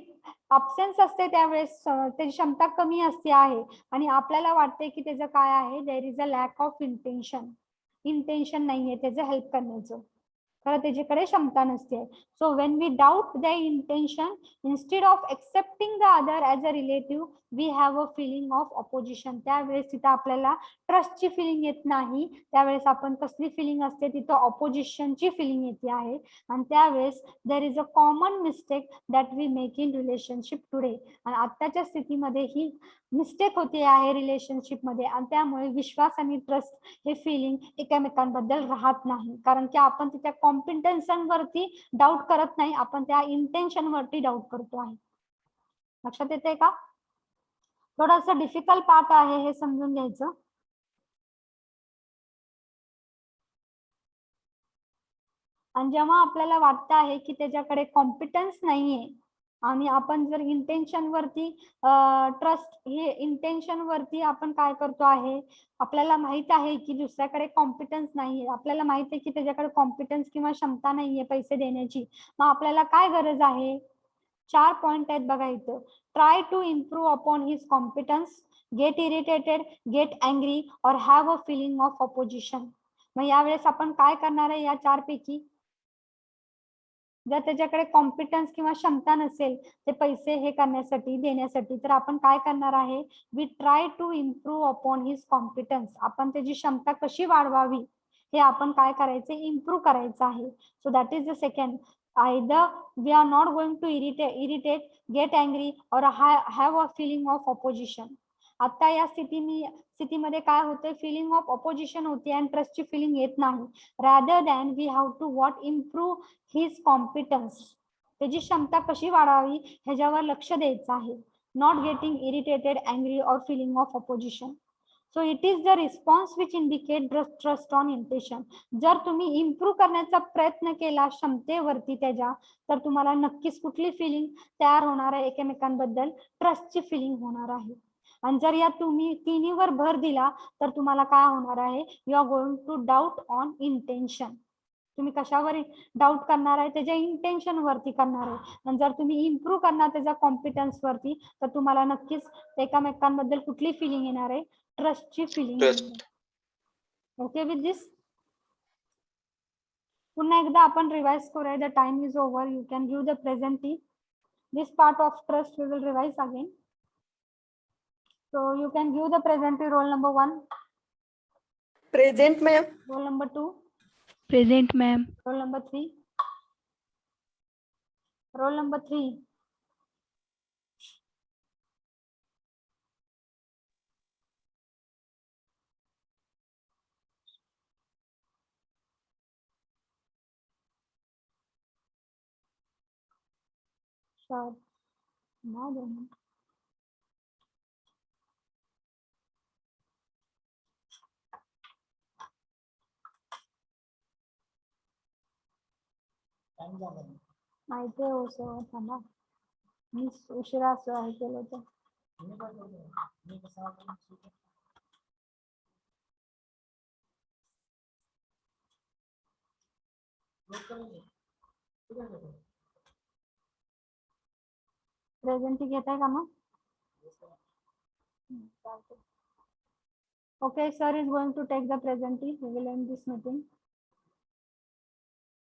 अब्सेन्स असते, त्यावेळेस त्याची क्षमता कमी असते आहे आणि आपल्याला वाटते की त्याचं काय आहे, there is a lack of intention. Intention नाहीये त्याचं हेल्प करण्याचं, खरं त्याच्याकडे क्षमता नसते. So when we doubt the intention instead of accepting the other as a relative we have a feeling of opposition. त्यावेळेस तिथं आपल्याला ट्रस्टची फिलिंग येत नाही, त्यावेळेस आपण कसली फिलिंग असते, तिथं ऑपोजिशनची फिलिंग येते आहे आणि त्यावेळेस there is a common mistake that we make in relationship today. आणि आत्ताच्या स्थितीमध्ये ही मिस्टेक होते आहे रिलेशनशिपमध्ये आणि त्यामुळे विश्वास आणि ट्रस्ट हे फिलिंग एकमेकांबद्दल राहत नाही, कारण की आपण त्या कॉम्पिटन्सवरती डाऊट करत नाही, आपण त्या इंटेन्शनवरती डाऊट करतो आहे. लक्षात येते का? थोडंसं डिफिकल्ट पार्ट आहे हे समजून घ्यायचं. आणि जेव्हा आपल्याला वाटतं आहे की त्याच्याकडे कॉम्पिटन्स नाहीये आणि आपण जर इंटेन्शन वरती ट्रस्ट, हे इंटेन्शन वरती आपण काय करतो आहे, आपल्याला माहित आहे की दुसऱ्याकडे कॉम्पिटन्स नाहीये, आपल्याला माहित आहे की त्याच्याकडे कॉम्पिटन्स किंवा क्षमता नाहीये पैसे देण्याची, मग आपल्याला काय गरज आहे, 4 पॉइंट आहेत बघा इथं. Try to improve upon his competence, get irritated, get angry or have a feeling of opposition. मग यावेळेस आपण काय करणार आहे या 4 पैकी, जर त्याच्याकडे कॉम्पिटन्स किंवा क्षमता नसेल ते पैसे हे करण्यासाठी देण्यासाठी, तर आपण काय करणार आहे, we try to improve upon his competence. आपण त्याची क्षमता कशी वाढवावी हे आपण काय करायचे, इम्प्रूव्ह करायचं आहे. So that is the second. either we are not going to irritate, get angry or have a feeling of opposition. आता या स्थितीमध्ये काय होते, फिलिंग ऑफ अपोजिशन होते आणि ट्रस्टची फिलिंग येत नाही. Rather than we have to what improve his competence. त्याची क्षमता कशी वाढवावी ह्याच्यावर लक्ष द्यायचं आहे. Not getting irritated, angry or feeling of opposition. So it is the response which indicate trust on intention. जर तुम्ही इम्प्रूव्ह करण्याचा प्रयत्न केला क्षमतेवरती त्याच्या, तर तुम्हाला नक्कीच कुठली फिलिंग तयार होणार आहे, एकमेकांबद्दल ट्रस्टची फिलिंग होणार आहे. आणि जर या तुम्ही तिन्हीवर भर दिला तर तुम्हाला काय होणार आहे, you are going to doubt on intention. तुम्ही कशावर डाऊट करणार आहे, त्याच्या इंटेन्शन वरती करणार आहे. आणि जर तुम्ही इम्प्रूव्ह करणार त्याच्या कॉम्पिटन्स वरती, तर तुम्हाला नक्कीच एकामेकांबद्दल कुठली फिलिंग येणार आहे, ट्रस्टची फिलिंग. ओके विथ दिस? पुन्हा एकदा आपण रिवाइज करूया. The time is over. You can give the presenty. This part of trust we will revise again. So you can give the present roll number 1. Present, ma'am. Roll number 2. Present, ma'am. Roll number 3. Roll number 3. Sure. Now then. माहिती आहे हो sir, थांबा. मी उशिरा असं हे केलं होतं. Presenty घेताय का मग? Okay, sir is going to take the presentation. We will end this meeting.